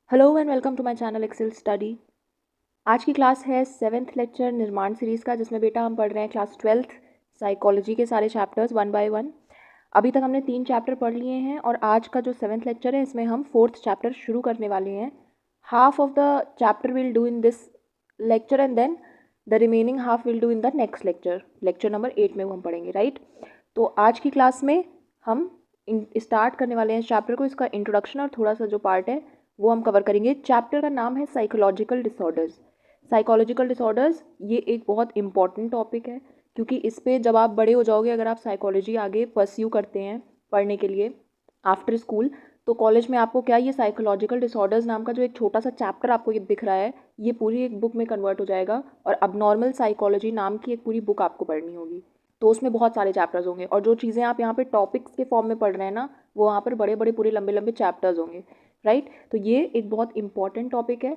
Hello and welcome to my channel Excel Study. आज की class है सेवेंथ लेक्चर निर्माण सीरीज़ का, जिसमें बेटा हम पढ़ रहे हैं क्लास ट्वेल्थ साइकोलॉजी के सारे चैप्टर्स वन बाय वन। अभी तक हमने 3 चैप्टर पढ़ लिए हैं और आज का जो सेवेंथ लेक्चर है इसमें हम फोर्थ चैप्टर शुरू करने वाले हैं। Half of the chapter will do in this lecture and then the remaining half will do in the next lecture, lecture number 8 में वो हम पढ़ेंगे, राइट। तो आज की क्लास में हम स्टार्ट करने वाले हैं इस चैप्टर को। इसका इंट्रोडक्शन और थोड़ा सा जो पार्ट है वो हम कवर करेंगे। चैप्टर का नाम है साइकोलॉजिकल डिसऑर्डर्स। साइकोलॉजिकल डिसऑर्डर्स ये एक बहुत इंपॉर्टेंट टॉपिक है, क्योंकि इस पे जब आप बड़े हो जाओगे, अगर आप साइकोलॉजी आगे परस्यू करते हैं पढ़ने के लिए आफ्टर स्कूल, तो कॉलेज में आपको क्या ये साइकोलॉजिकल डिसऑर्डर्स नाम का जो एक छोटा सा चैप्टर आपको ये दिख रहा है, ये पूरी एक बुक में कन्वर्ट हो जाएगा और अबनॉर्मल साइकोलॉजी नाम की एक पूरी बुक आपको पढ़नी होगी। तो उसमें बहुत सारे चैप्टर्स होंगे और जो चीज़ें आप यहाँ पे टॉपिक्स के फॉर्म में पढ़ रहे हैं ना, वो वहाँ पर बड़े बड़े पूरे लंबे लंबे चैप्टर्स होंगे, राइट। तो ये एक बहुत इंपॉर्टेंट टॉपिक है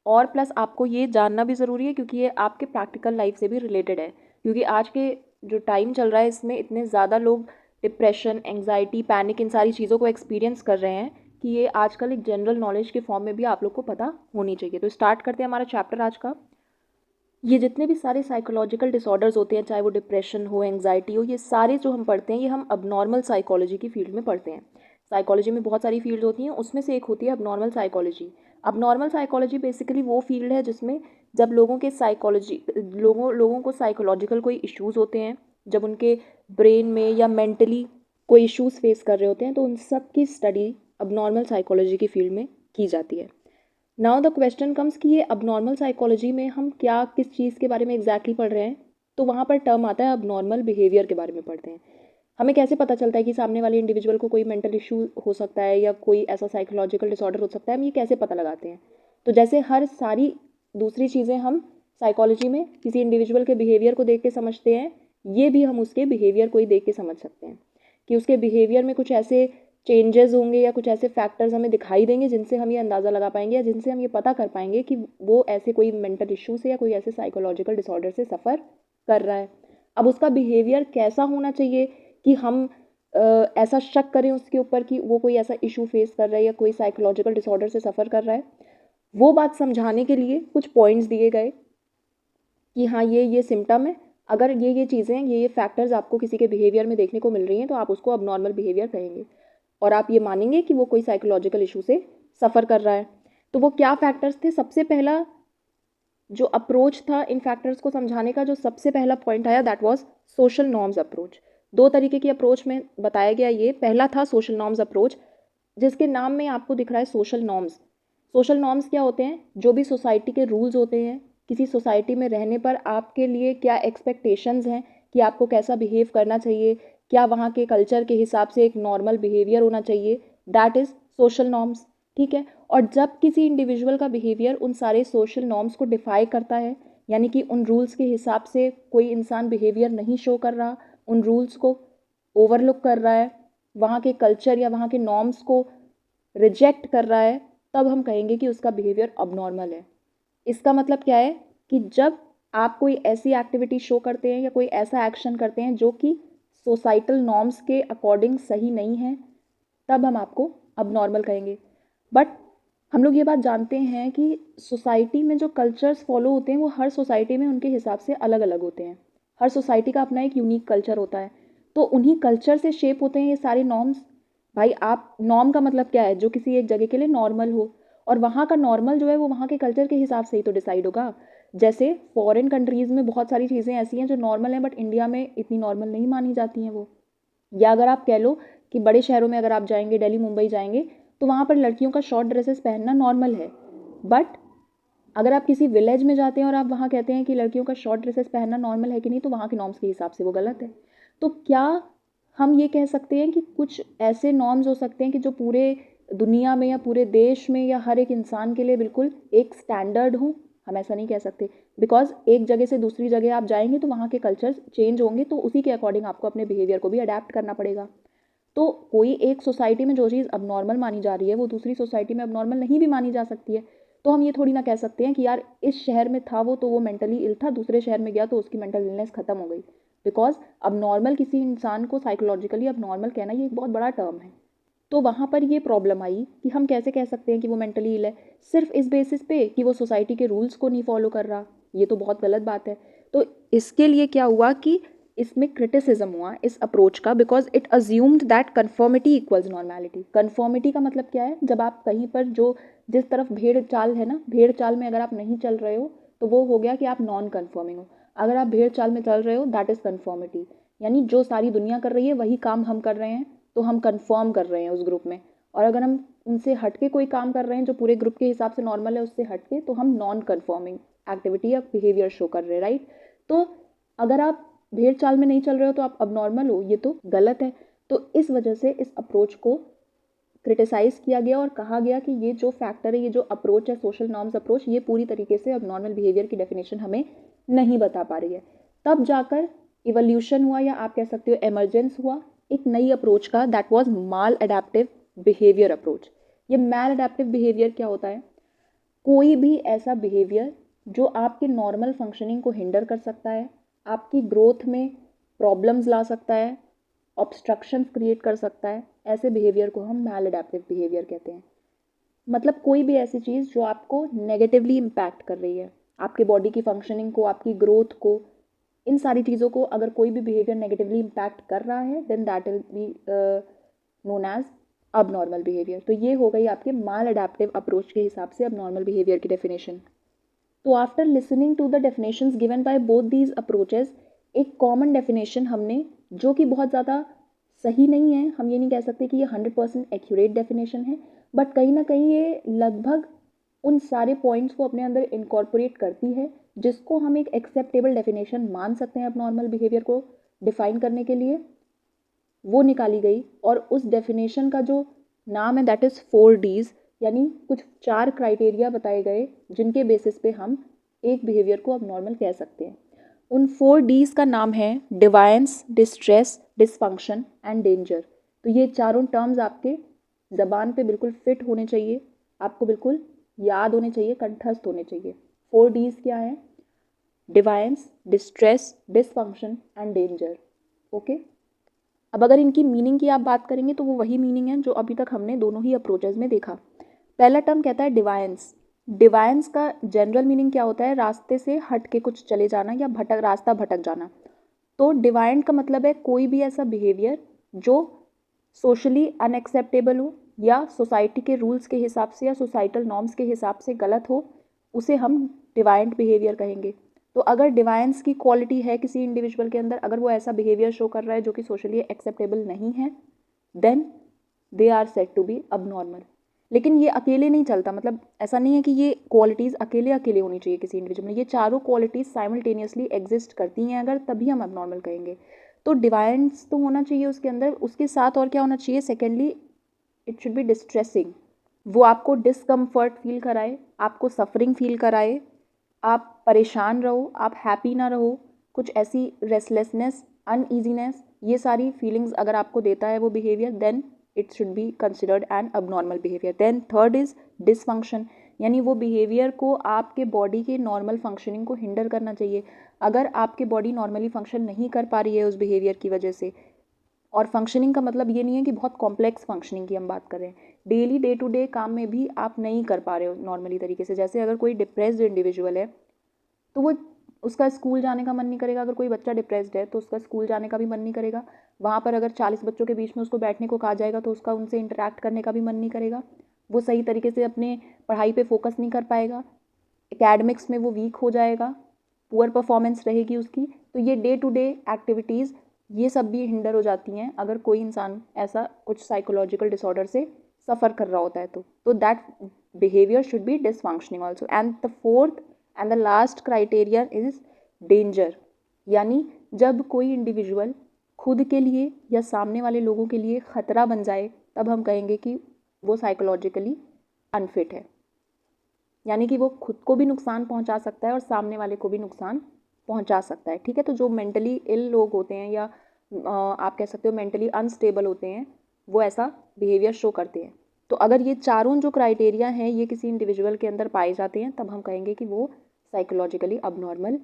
और प्लस आपको ये जानना भी ज़रूरी है, क्योंकि ये आपके प्रैक्टिकल लाइफ से भी रिलेटेड है। क्योंकि आज के जो टाइम चल रहा है इसमें इतने ज़्यादा लोग डिप्रेशन, एंग्जाइटी, पैनिक, इन सारी चीज़ों को एक्सपीरियंस कर रहे हैं कि ये आजकल एक जनरल नॉलेज के फॉर्म में भी आप लोग को पता होनी चाहिए। तो स्टार्ट करते हैं हमारा चैप्टर आज का। ये जितने भी सारे साइकोलॉजिकल डिसऑर्डर्स होते हैं, चाहे वो डिप्रेशन हो, एंग्जाइटी हो, ये सारे जो हम पढ़ते हैं ये हम अबनॉर्मल साइकोलॉजी की फील्ड में पढ़ते हैं। साइकोलॉजी में बहुत सारी फील्ड होती हैं, उसमें से एक होती है abnormal psychology. Abnormal psychology basically वो फील्ड है जिसमें जब लोगों को साइकोलॉजिकल कोई इश्यूज़ होते हैं, जब उनके ब्रेन में या मेंटली कोई इश्यूज़ फेस कर रहे होते हैं, तो उन सब की स्टडी अबनॉर्मल साइकोलॉजी की फील्ड में की जाती है। नाउ द क्वेश्चन कम्स कि ये अबनॉर्मल साइकोलॉजी में हम क्या किस चीज़ के बारे में एग्जैक्टली पढ़ रहे हैं। तो वहाँ पर टर्म आता है अबनॉर्मल बिहेवियर के बारे में पढ़ते हैं। हमें कैसे पता चलता है कि सामने वाले इंडिविजुअल को कोई मेंटल इशू हो सकता है या कोई ऐसा साइकोलॉजिकल डिसऑर्डर हो सकता है, हम ये कैसे पता लगाते हैं। तो जैसे हर सारी दूसरी चीज़ें हम साइकोलॉजी में किसी इंडिविजुअल के बिहेवियर को देख के समझते हैं, ये भी हम उसके बिहेवियर को ही देख के समझ सकते हैं कि उसके बिहेवियर में कुछ ऐसे चेंजेस होंगे या कुछ ऐसे फैक्टर्स हमें दिखाई देंगे जिनसे हम ये अंदाज़ा लगा पाएंगे या जिनसे हम ये पता कर पाएंगे कि वो ऐसे कोई मेंटल इशू से या कोई ऐसे साइकोलॉजिकल डिसऑर्डर से सफ़र कर रहा है। अब उसका बिहेवियर कैसा होना चाहिए कि हम ऐसा शक करें उसके ऊपर कि वो कोई ऐसा इशू फेस कर रहा है या कोई साइकोलॉजिकल डिसऑर्डर से सफ़र कर रहा है, वो बात समझाने के लिए कुछ पॉइंट्स दिए गए कि हाँ ये सिम्टम है। अगर ये चीज़ें, ये फैक्टर्स आपको किसी के बिहेवियर में देखने को मिल रही हैं, तो आप उसको अबनॉर्मल बिहेवियर कहेंगे और आप ये मानेंगे कि वो कोई साइकोलॉजिकल इशू से सफ़र कर रहा है। तो वो क्या फैक्टर्स थे? सबसे पहला जो अप्रोच था इन फैक्टर्स को समझाने का, जो सबसे पहला पॉइंट आया, that was social norms approach. दो तरीके की अप्रोच में बताया गया। ये पहला था सोशल नॉर्म्स अप्रोच, जिसके नाम में आपको दिख रहा है सोशल नॉर्म्स। सोशल नॉर्म्स क्या होते हैं? जो भी सोसाइटी के रूल्स होते हैं, किसी सोसाइटी में रहने पर आपके लिए क्या एक्सपेक्टेशंस हैं कि आपको कैसा बिहेव करना चाहिए, क्या वहाँ के कल्चर के हिसाब से एक नॉर्मल बिहेवियर होना चाहिए, दैट इज़ सोशल नॉर्म्स, ठीक है। और जब किसी इंडिविजुअल का बिहेवियर उन सारे सोशल नॉर्म्स को डिफाई करता है, यानी कि उन रूल्स के हिसाब से कोई इंसान बिहेवियर नहीं शो कर रहा, उन रूल्स को ओवरलुक कर रहा है, वहाँ के कल्चर या वहाँ के नॉर्म्स को रिजेक्ट कर रहा है, तब हम कहेंगे कि उसका बिहेवियर अबनॉर्मल है। इसका मतलब क्या है कि जब आप कोई ऐसी एक्टिविटी शो करते हैं या कोई ऐसा एक्शन करते हैं जो कि सोसाइटल नॉर्म्स के अकॉर्डिंग सही नहीं है, तब हम आपको अबनॉर्मल कहेंगे। बट हम लोग ये बात जानते हैं कि सोसाइटी में जो कल्चर्स फॉलो होते हैं वो हर सोसाइटी में उनके हिसाब से अलग अलग होते हैं। हर सोसाइटी का अपना एक यूनिक कल्चर होता है, तो उन्हीं कल्चर से शेप होते हैं ये सारे नॉर्म्स। भाई, आप नॉर्म का मतलब क्या है? जो किसी एक जगह के लिए नॉर्मल हो, और वहाँ का नॉर्मल जो है वो वहाँ के कल्चर के हिसाब से ही तो डिसाइड होगा। जैसे फॉरेन कंट्रीज़ में बहुत सारी चीज़ें ऐसी हैं जो नॉर्मल हैं, बट इंडिया में इतनी नॉर्मल नहीं मानी जाती हैं वो। या अगर आप कह लो कि बड़े शहरों में अगर आप जाएंगे, दिल्ली, मुंबई जाएंगे, तो वहाँ पर लड़कियों का शॉर्ट ड्रेसेस पहनना नॉर्मल है। बट अगर आप किसी विलेज में जाते हैं और आप वहाँ कहते हैं कि लड़कियों का शॉर्ट ड्रेसेस पहनना नॉर्मल है कि नहीं, तो वहाँ के नॉर्म्स के हिसाब से वो गलत है। तो क्या हम ये कह सकते हैं कि कुछ ऐसे नॉर्म्स हो सकते हैं कि जो पूरे दुनिया में या पूरे देश में या हर एक इंसान के लिए बिल्कुल एक स्टैंडर्ड हो? हम ऐसा नहीं कह सकते, बिकॉज एक जगह से दूसरी जगह आप जाएंगे तो वहाँ के कल्चर्स चेंज होंगे, तो उसी के अकॉर्डिंग आपको अपने बिहेवियर को भी अडेप्ट करना पड़ेगा। तो कोई एक सोसाइटी में जो चीज़ अबनॉर्मल मानी जा रही है वो दूसरी सोसाइटी में अबनॉर्मल नहीं भी मानी जा सकती है। तो हम ये थोड़ी ना कह सकते हैं कि यार इस शहर में था वो तो वो मेंटली इल था, दूसरे शहर में गया तो उसकी मेंटल इलनेस खत्म हो गई। बिकॉज अब नॉर्मल किसी इंसान को साइकोलॉजिकली अब नॉर्मल कहना ये एक बहुत बड़ा टर्म है। तो वहाँ पर ये प्रॉब्लम आई कि हम कैसे कह सकते हैं कि वो मेंटली इल है सिर्फ इस बेसिस पे कि वो सोसाइटी के रूल्स को नहीं फॉलो कर रहा। ये तो बहुत गलत बात है। तो इसके लिए क्या हुआ कि इसमें क्रिटिसिज्म हुआ इस अप्रोच का, because it assumed that conformity equals normality. Conformity का मतलब क्या है, जब आप कहीं पर जो जिस तरफ भेड़ चाल है ना, भेड़ चाल में अगर आप नहीं चल रहे हो तो वो हो गया कि आप नॉन कन्फर्मिंग हो। अगर आप भेड़ चाल में चल रहे हो दैट इज़ कन्फर्मिटी, यानी जो सारी दुनिया कर रही है वही काम हम कर रहे हैं तो हम कन्फर्म कर रहे हैं उस ग्रुप में। और अगर हम उनसे हटके कोई काम कर रहे हैं जो पूरे ग्रुप के हिसाब से नॉर्मल है उससे हटके, तो हम नॉन कन्फर्मिंग एक्टिविटी या बिहेवियर शो कर रहे हैं, राइट। तो अगर आप भेड़ चाल में नहीं चल रहे हो तो आप अबनॉर्मल हो, ये तो गलत है। तो इस वजह से इस अप्रोच को क्रिटिसाइज़ किया गया और कहा गया कि ये जो फैक्टर है, ये जो अप्रोच है सोशल नॉर्म्स अप्रोच, ये पूरी तरीके से अबनॉर्मल बिहेवियर की डेफिनेशन हमें नहीं बता पा रही है। तब जाकर इवोल्यूशन हुआ या आप कह सकते हो एमरजेंस हुआ एक नई अप्रोच का, that was mall adaptive behaviour approach. ये माल अडेप्टिव बिहेवियर क्या होता है, कोई भी ऐसा बिहेवियर जो आपके नॉर्मल फंक्शनिंग को हिंडर कर सकता है, आपकी ग्रोथ में प्रॉब्लम्स ला सकता है, ऑब्स्ट्रक्शंस क्रिएट कर सकता है, ऐसे बिहेवियर को हम मैल अडेप्टिव बिहेवियर कहते हैं। मतलब कोई भी ऐसी चीज़ जो आपको नेगेटिवली इम्पैक्ट कर रही है, आपके बॉडी की फंक्शनिंग को, आपकी ग्रोथ को, इन सारी चीज़ों को अगर कोई भी बिहेवियर नेगेटिवली इम्पैक्ट कर रहा है then that will be known as abnormal behaviour. तो ये हो गई आपके माल अडेप्टिव अप्रोच के हिसाब से अब नॉर्मल बिहेवियर की डेफिनेशन। तो after listening to the definitions given by both these approaches, एक कॉमन डेफिनेशन हमने, जो कि बहुत ज़्यादा सही नहीं है, हम ये नहीं कह सकते कि ये 100% एक्यूरेट डेफिनेशन है, बट कहीं ना कहीं ये लगभग उन सारे पॉइंट्स को अपने अंदर इनकॉर्पोरेट करती है जिसको हम एक एक्सेप्टेबल डेफिनेशन मान सकते हैं अब नॉर्मल बिहेवियर को डिफाइन करने के लिए, वो निकाली गई। और उस डेफिनेशन का जो नाम है दैट इज़ 4Ds, यानी कुछ 4 क्राइटेरिया बताए गए जिनके बेसिस पे हम एक बिहेवियर को अब नॉर्मल कह सकते हैं। उन 4Ds का नाम है deviance, distress, dysfunction and danger. तो ये चारों टर्म्स आपके ज़बान पे बिल्कुल फिट होने चाहिए, आपको बिल्कुल याद होने चाहिए, कंठस्थ होने चाहिए। 4Ds क्या है, deviance, distress, dysfunction and danger. Okay, अब अगर इनकी मीनिंग की आप बात करेंगे तो वो वही मीनिंग है जो अभी तक हमने दोनों ही अप्रोचेज में देखा। पहला टर्म कहता है डिवायंस। डिवायंस का जनरल मीनिंग क्या होता है, रास्ते से हट के कुछ चले जाना या रास्ता भटक जाना। तो डिवायंट का मतलब है कोई भी ऐसा बिहेवियर जो सोशली अनएक्सेप्टेबल हो या सोसाइटी के रूल्स के हिसाब से या सोसाइटल नॉर्म्स के हिसाब से गलत हो, उसे हम डिवायंट बिहेवियर कहेंगे। तो अगर डिवायंस की क्वालिटी है किसी इंडिविजुअल के अंदर, अगर वो ऐसा बिहेवियर शो कर रहा है जो कि सोशली एक्सेप्टेबल नहीं है, then they are said to be abnormal. लेकिन ये अकेले नहीं चलता, मतलब ऐसा नहीं है कि ये क्वालिटीज़ अकेले अकेले होनी चाहिए किसी इंडिविजुअल में, ये चारों क्वालिटीज़ साइमल्टेनियसली एग्जिस्ट करती हैं अगर, तभी हम अबनॉर्मल कहेंगे। तो डिवायंस तो होना चाहिए उसके अंदर, उसके साथ और क्या होना चाहिए, secondly it should B distressing. वो आपको डिसकम्फर्ट फील कराए, आपको सफरिंग फील कराए, आप परेशान रहो, आप हैप्पी ना रहो, कुछ ऐसी रेस्टलेसनेस, अनईजीनेस, ये सारी फीलिंग्स अगर आपको देता है वो behaviour, then it should be considered an abnormal behaviour. Then third is dysfunction, यानी वो बिहेवियर को आपके बॉडी के नॉर्मल फंक्शनिंग को हिंडर करना चाहिए। अगर आपके बॉडी नॉर्मली फंक्शन नहीं कर पा रही है उस बिहेवियर की वजह से, और फंक्शनिंग का मतलब ये नहीं है कि बहुत कॉम्प्लेक्स फंक्शनिंग की हम बात कर रहे हैं, डेली डे टू डे काम में भी आप नहीं कर पा रहे हो नॉर्मली तरीके से। जैसे अगर कोई डिप्रेस्ड इंडिविजुअल है तो वो, उसका स्कूल जाने का मन नहीं करेगा। अगर कोई बच्चा डिप्रेस्ड है तो उसका स्कूल जाने का भी मन नहीं करेगा। वहाँ पर अगर 40 बच्चों के बीच में उसको बैठने को कहा जाएगा तो उसका उनसे इंटरेक्ट करने का भी मन नहीं करेगा। वो सही तरीके से अपने पढ़ाई पे फोकस नहीं कर पाएगा, एकेडमिक्स में वो वीक हो जाएगा, पुअर परफॉर्मेंस रहेगी उसकी। तो ये डे टू डे एक्टिविटीज़ ये सब भी हिंडर हो जाती हैं अगर कोई इंसान ऐसा कुछ साइकोलॉजिकल डिसऑर्डर से सफ़र कर रहा होता है तो that behaviour should be dysfunctioning also. And the fourth and the last criteria is danger, यानी जब कोई इंडिविजुअल खुद के लिए या सामने वाले लोगों के लिए ख़तरा बन जाए तब हम कहेंगे कि वो साइकोलॉजिकली अनफिट है, यानी कि वो खुद को भी नुकसान पहुंचा सकता है और सामने वाले को भी नुकसान पहुंचा सकता है। ठीक है, तो जो मेंटली इल लोग होते हैं या आप कह सकते हो मेंटली अनस्टेबल होते हैं, वो ऐसा बिहेवियर शो करते हैं। तो अगर ये चारों जो क्राइटेरिया हैं ये किसी इंडिविजुअल के अंदर पाए जाते हैं तब हम कहेंगे कि वो साइकोलॉजिकली अबनॉर्मल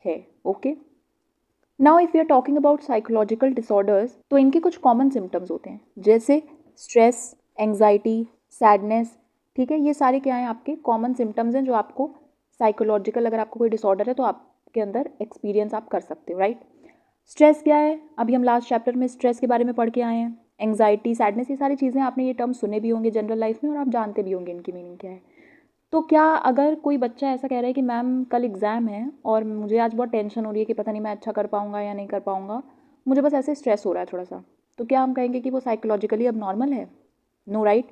है। Okay, now if you are talking about psychological disorders, तो इनके कुछ कॉमन सिम्टम्स होते हैं, जैसे स्ट्रेस, एंग्जाइटी, सैडनेस, ठीक है, ये सारे क्या हैं आपके कॉमन सिम्टम्स हैं जो आपको साइकोलॉजिकल, अगर आपको कोई डिसऑर्डर है तो आपके अंदर एक्सपीरियंस आप कर सकते हो, राइट। स्ट्रेस क्या है, अभी हम लास्ट चैप्टर में स्ट्रेस के बारे में पढ़ के आए हैं। एंग्जाइटी, सैडनेस, ये सारी चीज़ें आपने ये टर्म सुने भी होंगे जनरल लाइफ में और आप जानते भी होंगे इनकी मीनिंग क्या है। तो क्या अगर कोई बच्चा ऐसा कह रहा है कि मैम कल एग्ज़ाम है और मुझे आज बहुत टेंशन हो रही है कि पता नहीं मैं अच्छा कर पाऊँगा या नहीं कर पाऊँगा, मुझे बस ऐसे स्ट्रेस हो रहा है थोड़ा सा, तो क्या हम कहेंगे कि वो साइकोलॉजिकली अब नॉर्मल है? No, right.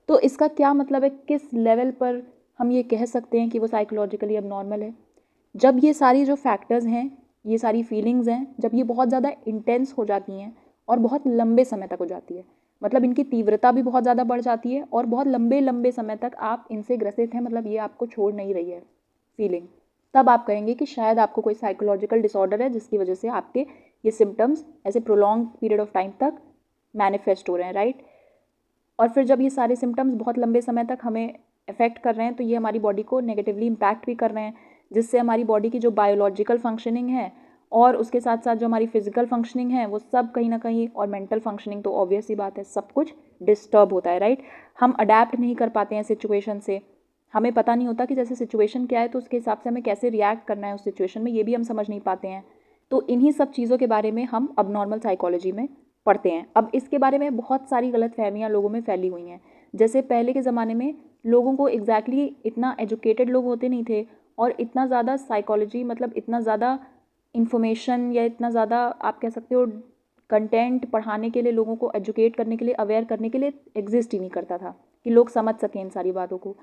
तो इसका क्या मतलब है, किस लेवल पर हम ये कह सकते हैं कि वो साइकोलॉजिकली अब नॉर्मल है? जब ये सारी जो फैक्टर्स हैं, ये सारी फीलिंग्स हैं, जब ये बहुत ज़्यादा इंटेंस हो जाती हैं और बहुत लंबे समय तक हो जाती है, मतलब इनकी तीव्रता भी बहुत ज़्यादा बढ़ जाती है और बहुत लंबे लंबे समय तक आप इनसे ग्रसित हैं, मतलब ये आपको छोड़ नहीं रही है फीलिंग, तब आप कहेंगे कि शायद आपको कोई साइकोलॉजिकल डिसऑर्डर है जिसकी वजह से आपके ये सिम्टम्स ऐसे प्रोलॉन्ग पीरियड ऑफ टाइम तक मैनिफेस्ट हो रहे हैं, राइट। और फिर जब ये सारे सिम्टम्स बहुत लंबे समय तक हमें अफेक्ट कर रहे हैं तो ये हमारी बॉडी को नेगेटिवली इम्पैक्ट भी कर रहे हैं, जिससे हमारी बॉडी की जो बायोलॉजिकल फंक्शनिंग है और उसके साथ साथ जो हमारी फिजिकल फंक्शनिंग है वो सब कहीं ना कहीं, और मेंटल फंक्शनिंग तो ऑब्वियस ही बात है, सब कुछ डिस्टर्ब होता है, राइट। हम अडेप्ट नहीं कर पाते हैं सिचुएशन से, हमें पता नहीं होता कि जैसे सिचुएशन क्या है तो उसके हिसाब से हमें कैसे रिएक्ट करना है उस सिचुएशन में, ये भी हम समझ नहीं पाते हैं। तो इन्हीं सब चीज़ों के बारे में हम अब नॉर्मल साइकोलॉजी में पढ़ते हैं। अब इसके बारे में बहुत सारी गलत फहमियाँ लोगों में फैली हुई हैं। जैसे पहले के ज़माने में लोगों को एग्जैक्टली इतना एजुकेटेड लोग होते नहीं थे और इतना ज़्यादा साइकोलॉजी, मतलब इतना ज़्यादा इन्फॉर्मेशन या इतना ज़्यादा आप कह सकते हो कंटेंट पढ़ाने के लिए, लोगों को एजुकेट करने के लिए, अवेयर करने के लिए एग्जिस्ट ही नहीं करता था कि लोग समझ सकें इन सारी बातों को।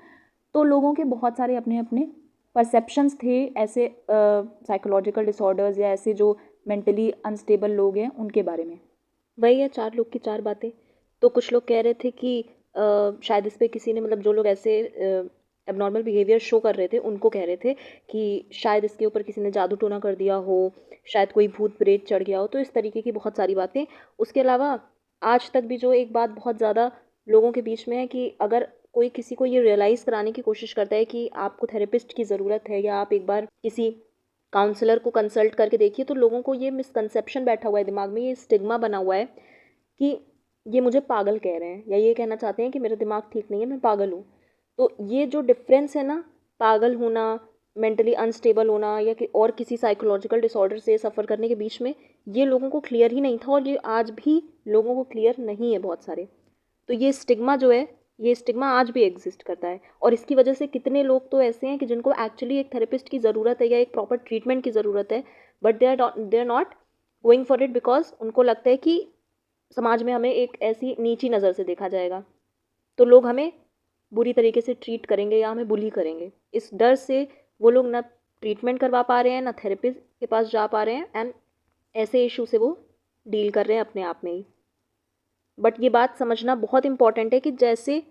तो लोगों के बहुत सारे अपने अपने परसेप्शंस थे ऐसे साइकोलॉजिकल डिसऑर्डर्स या ऐसे जो मेंटली अनस्टेबल लोग हैं उनके बारे में। वही है, चार लोग की चार बातें। तो कुछ लोग कह रहे थे कि शायद इस पे किसी ने, मतलब जो लोग ऐसे एबनॉर्मल बिहेवियर शो कर रहे थे उनको कह रहे थे कि शायद इसके ऊपर किसी ने जादू टोना कर दिया हो, शायद कोई भूत प्रेत चढ़ गया हो, तो इस तरीके की बहुत सारी बातें। उसके अलावा आज तक भी जो एक बात बहुत ज़्यादा लोगों के बीच में है कि अगर कोई किसी को ये रियलाइज़ कराने की कोशिश करता है कि आपको थेरेपिस्ट की ज़रूरत है या आप एक बार किसी काउंसलर को कंसल्ट करके देखिए, तो लोगों को ये मिसकंसेप्शन बैठा हुआ है दिमाग में, ये स्टिग्मा बना हुआ है कि ये मुझे पागल कह रहे हैं या ये कहना चाहते हैं कि मेरा दिमाग ठीक नहीं है, मैं पागल हूँ। तो ये जो डिफरेंस है ना, पागल होना, मेंटली अनस्टेबल होना या कि और किसी साइकोलॉजिकल डिसऑर्डर से सफ़र करने के बीच में, ये लोगों को क्लियर ही नहीं था और ये आज भी लोगों को क्लियर नहीं है बहुत सारे। तो ये स्टिग्मा जो है, ये स्टिग्मा आज भी एग्जिस्ट करता है और इसकी वजह से कितने लोग तो ऐसे हैं कि जिनको एक्चुअली एक थेरेपिस्ट की ज़रूरत है या एक प्रॉपर ट्रीटमेंट की ज़रूरत है, but they are not going for it because उनको लगता है कि समाज में हमें एक ऐसी नीची नज़र से देखा जाएगा, तो लोग हमें बुरी तरीके से ट्रीट करेंगे या हमें बुली करेंगे। इस डर से वो लोग ना ट्रीटमेंट करवा पा रहे हैं, ना थेरेपिस्ट के पास जा पा रहे हैं, एंड ऐसे इशू से वो डील कर रहे हैं अपने आप में ही। बट ये बात समझना बहुत इंपॉर्टेंट है कि जैसे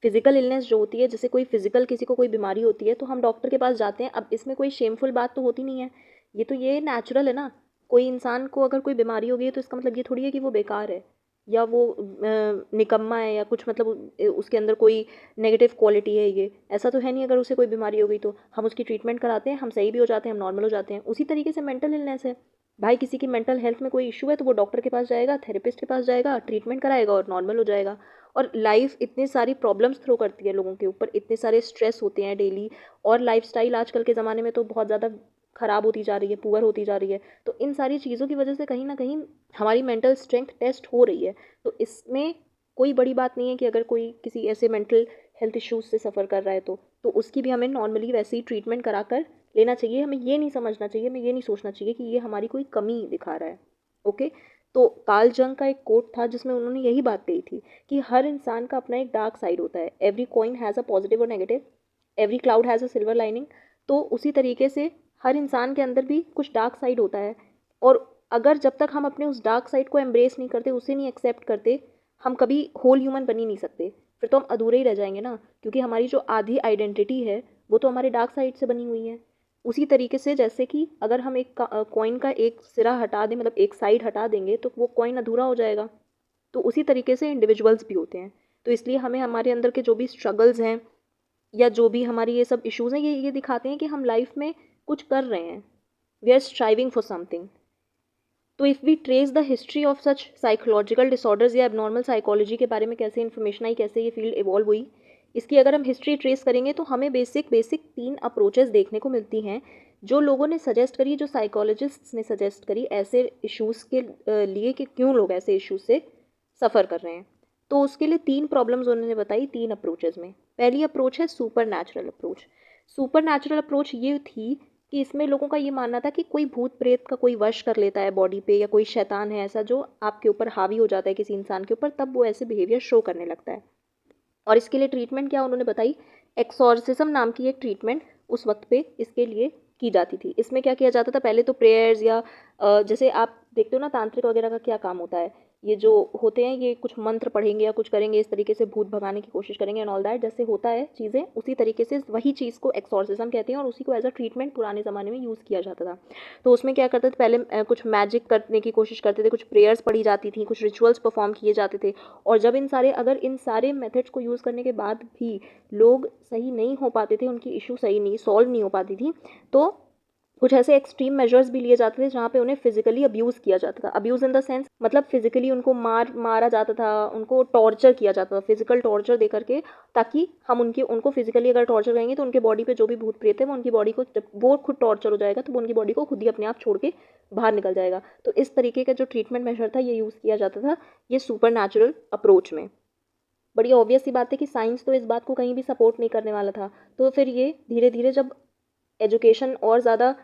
फिजिकल इलनेस जो होती है, जैसे कोई फिजिकल किसी को कोई बीमारी होती है तो हम डॉक्टर के पास जाते हैं। अब इसमें कोई शेमफुल बात तो होती नहीं है, ये तो ये नेचुरल है ना। कोई इंसान को अगर कोई बीमारी हो गई है तो इसका मतलब ये थोड़ी है कि वो बेकार है या वो निकम्मा है या कुछ, मतलब उसके अंदर कोई नेगेटिव क्वालिटी है, ये ऐसा तो है नहीं। अगर उसे कोई बीमारी हो गई तो हम उसकी ट्रीटमेंट कराते हैं, हम सही भी हो जाते हैं, हम नॉर्मल हो जाते हैं। उसी तरीके से मेंटल इलनेस है भाई, किसी की मेंटल हेल्थ में कोई इशू है तो वो डॉक्टर के पास जाएगा, थेरेपिस्ट के पास जाएगा, ट्रीटमेंट कराएगा और नॉर्मल हो जाएगा। और लाइफ इतनी सारी प्रॉब्लम्स थ्रो करती है लोगों के ऊपर, इतने सारे स्ट्रेस होते हैं डेली, और लाइफस्टाइल आजकल के ज़माने में तो बहुत ज़्यादा ख़राब होती जा रही है, पुअर होती जा रही है। तो इन सारी चीज़ों की वजह से कहीं ना कहीं हमारी मेंटल स्ट्रेंथ टेस्ट हो रही है। तो इसमें कोई बड़ी बात नहीं है कि अगर कोई किसी ऐसे मेंटल हेल्थ इश्यूज से सफ़र कर रहा है तो उसकी भी हमें नॉर्मली वैसे ही ट्रीटमेंट करा कर लेना चाहिए। हमें ये नहीं समझना चाहिए, हमें ये नहीं सोचना चाहिए कि ये हमारी कोई कमी दिखा रहा है। ओके। तो कार्ल जंग का एक कोट था जिसमें उन्होंने यही बात कही थी कि हर इंसान का अपना एक डार्क साइड होता है। Every coin has a positive और negative, every cloud has a silver lining. तो उसी तरीके से हर इंसान के अंदर भी कुछ डार्क साइड होता है, और अगर जब तक हम अपने उस डार्क साइड को एम्ब्रेस नहीं करते, उसे नहीं एक्सेप्ट करते, हम कभी होल ह्यूमन बन ही नहीं सकते। फिर तो हम अधूरे ही रह जाएंगे ना, क्योंकि हमारी जो आधी आइडेंटिटी है वो तो हमारे डार्क साइड से बनी हुई है। उसी तरीके से जैसे कि अगर हम एक कॉइन का एक सिरा हटा दें, मतलब एक साइड हटा देंगे, तो वो कॉइन अधूरा हो जाएगा। तो उसी तरीके से इंडिविजुअल्स भी होते हैं। तो इसलिए हमें हमारे अंदर के जो भी स्ट्रगल्स हैं या जो भी हमारी ये सब इश्यूज़ हैं, ये दिखाते हैं कि हम लाइफ में कुछ कर रहे हैं, we are striving for something. तो if we trace the history of such psychological disorders या एबनॉर्मल साइकोलॉजी के बारे में कैसे इन्फॉर्मेशन आई, कैसे ये फील्ड इवॉल्व हुई, इसकी अगर हम हिस्ट्री ट्रेस करेंगे तो हमें बेसिक 3 अप्रोचेस देखने को मिलती हैं जो लोगों ने सजेस्ट करी, जो साइकोलॉजिस्ट्स ने सजेस्ट करी ऐसे इश्यूज़ के लिए कि क्यों लोग ऐसे इश्यूज से सफ़र कर रहे हैं। तो उसके लिए 3 प्रॉब्लम्स उन्होंने बताई 3 अप्रोचेस में। पहली अप्रोच है super natural approach. Super natural approach ये थी कि इसमें लोगों का ये मानना था कि कोई भूत प्रेत का कोई वश कर लेता है बॉडी पे, या कोई शैतान है ऐसा जो आपके ऊपर हावी हो जाता है किसी इंसान के ऊपर, तब वो ऐसे बिहेवियर शो करने लगता है। और इसके लिए ट्रीटमेंट क्या उन्होंने बताई, एक्सॉर्सिज्म नाम की एक ट्रीटमेंट उस वक्त पे इसके लिए की जाती थी। इसमें क्या किया जाता था, पहले तो प्रेयर्स या जैसे आप देखते हो ना तांत्रिक वगैरह का क्या काम होता है, ये जो होते हैं ये कुछ मंत्र पढ़ेंगे या कुछ करेंगे, इस तरीके से भूत भगाने की कोशिश करेंगे एंड ऑल दैट, जैसे होता है चीज़ें उसी तरीके से वही चीज़ को एक्सॉर्सिज्म कहते हैं और उसी को एज अ ट्रीटमेंट पुराने ज़माने में यूज़ किया जाता था। तो उसमें क्या करते थे, पहले कुछ मैजिक करने की कोशिश करते थे, कुछ प्रेयर्स पढ़ी जाती थी, कुछ रिचुअल्स परफॉर्म किए जाते थे। और जब अगर इन सारे मेथड्स को यूज़ करने के बाद भी लोग सही नहीं हो पाते थे, उनकी इशू सही नहीं सॉल्व नहीं हो पाती थी, तो कुछ ऐसे एक्सट्रीम मेजर्स भी लिए जाते थे जहाँ पे उन्हें फिजिकली अब्यूज़ किया जाता था। अब्यूज़ इन द सेंस मतलब फिजिकली उनको मारा जाता था, उनको टॉर्चर किया जाता था, फिजिकल टॉर्चर दे करके, ताकि हम उनको फिजिकली अगर टॉर्चर करेंगे तो उनके बॉडी पे जो भी भूत प्रेत है वो उनकी बॉडी को, जब वो खुद टॉर्चर हो जाएगा तो वो उनकी बॉडी को खुद ही अपने आप छोड़ के बाहर निकल जाएगा। तो इस तरीके का जो ट्रीटमेंट मेजर था ये यूज़ किया जाता था ये सुपर नेचुरल अप्रोच में। बड़ी ऑब्वियस सी बात है कि साइंस तो इस बात को कहीं भी सपोर्ट नहीं करने वाला था। तो फिर ये धीरे धीरे जब एजुकेशन और ज़्यादा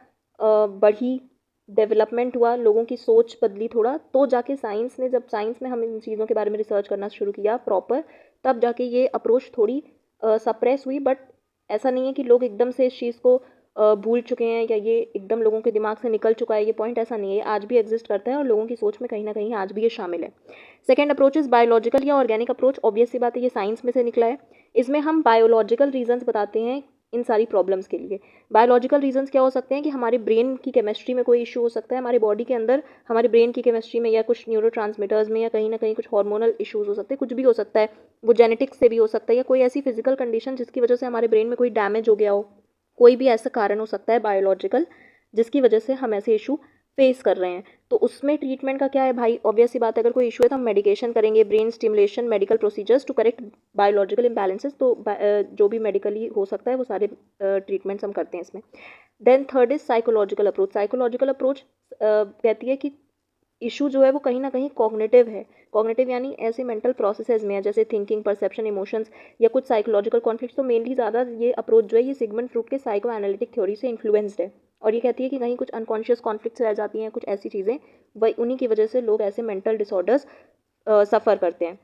बढ़ी, डेवलपमेंट हुआ, लोगों की सोच बदली थोड़ा, तो जाके जब साइंस में हम इन चीज़ों के बारे में रिसर्च करना शुरू किया प्रॉपर, तब जाके ये अप्रोच थोड़ी सप्रेस हुई। बट ऐसा नहीं है कि लोग एकदम से इस चीज़ को भूल चुके हैं या ये एकदम लोगों के दिमाग से निकल चुका है, ये पॉइंट ऐसा नहीं है, ये आज भी एग्जिस्ट करता है और लोगों की सोच में कहीं ना कहीं आज भी ये शामिल है। सेकेंड अप्रोच इज़ बायोलॉजिकल या ऑर्गेनिक अप्रोच। ऑब्वियस सी बात है ये साइंस में से निकला है। इसमें हम बायोलॉजिकल रीजंस बताते हैं इन सारी प्रॉब्लम्स के लिए। बायोलॉजिकल रीजंस क्या हो सकते हैं कि हमारे ब्रेन की केमिस्ट्री में कोई इशू हो सकता है, हमारे बॉडी के अंदर हमारे ब्रेन की केमिस्ट्री में या कुछ न्यूरोट्रांसमीटर्स में या कहीं ना कहीं कुछ हार्मोनल इश्यूज हो सकते हैं, कुछ भी हो सकता है, वो जेनेटिक्स से भी हो सकता है, या कोई ऐसी फिजिकल कंडीशन जिसकी वजह से हमारे ब्रेन में कोई डैमेज हो गया हो, कोई भी ऐसा कारण हो सकता है बायोलॉजिकल जिसकी वजह से हम ऐसे इशू फेस कर रहे हैं। तो उसमें ट्रीटमेंट का क्या है भाई, ऑब्वियस सी बात है, अगर कोई इशू है तो हम मेडिकेशन करेंगे, brain stimulation, medical procedures to correct biological imbalances. तो जो भी मेडिकली हो सकता है वो सारे ट्रीटमेंट्स हम करते हैं इसमें। Then third is psychological approach. Psychological approach कहती है कि इशू जो है वो कहीं ना कहीं कॉग्निटिव है। कॉग्निटिव यानी ऐसे मेंटल प्रोसेसेस में है जैसे थिंकिंग, परसेप्शन, इमोशंस या कुछ साइकोलॉजिकल कॉन्फ्लिक्ट। तो मेनली ज़्यादा ये अप्रोच जो है ये सिगमंड फ्रूड के साइको एनालिटिक थ्योरी से इन्फ्लुएंस्ड है और ये कहती है कि कहीं कुछ अनकॉन्शियस कॉन्फ्लिक्ट्स रह जाती हैं, कुछ ऐसी चीज़ें, वही उन्हीं की वजह से लोग ऐसे मेंटल डिसऑर्डर्स सफ़र करते हैं।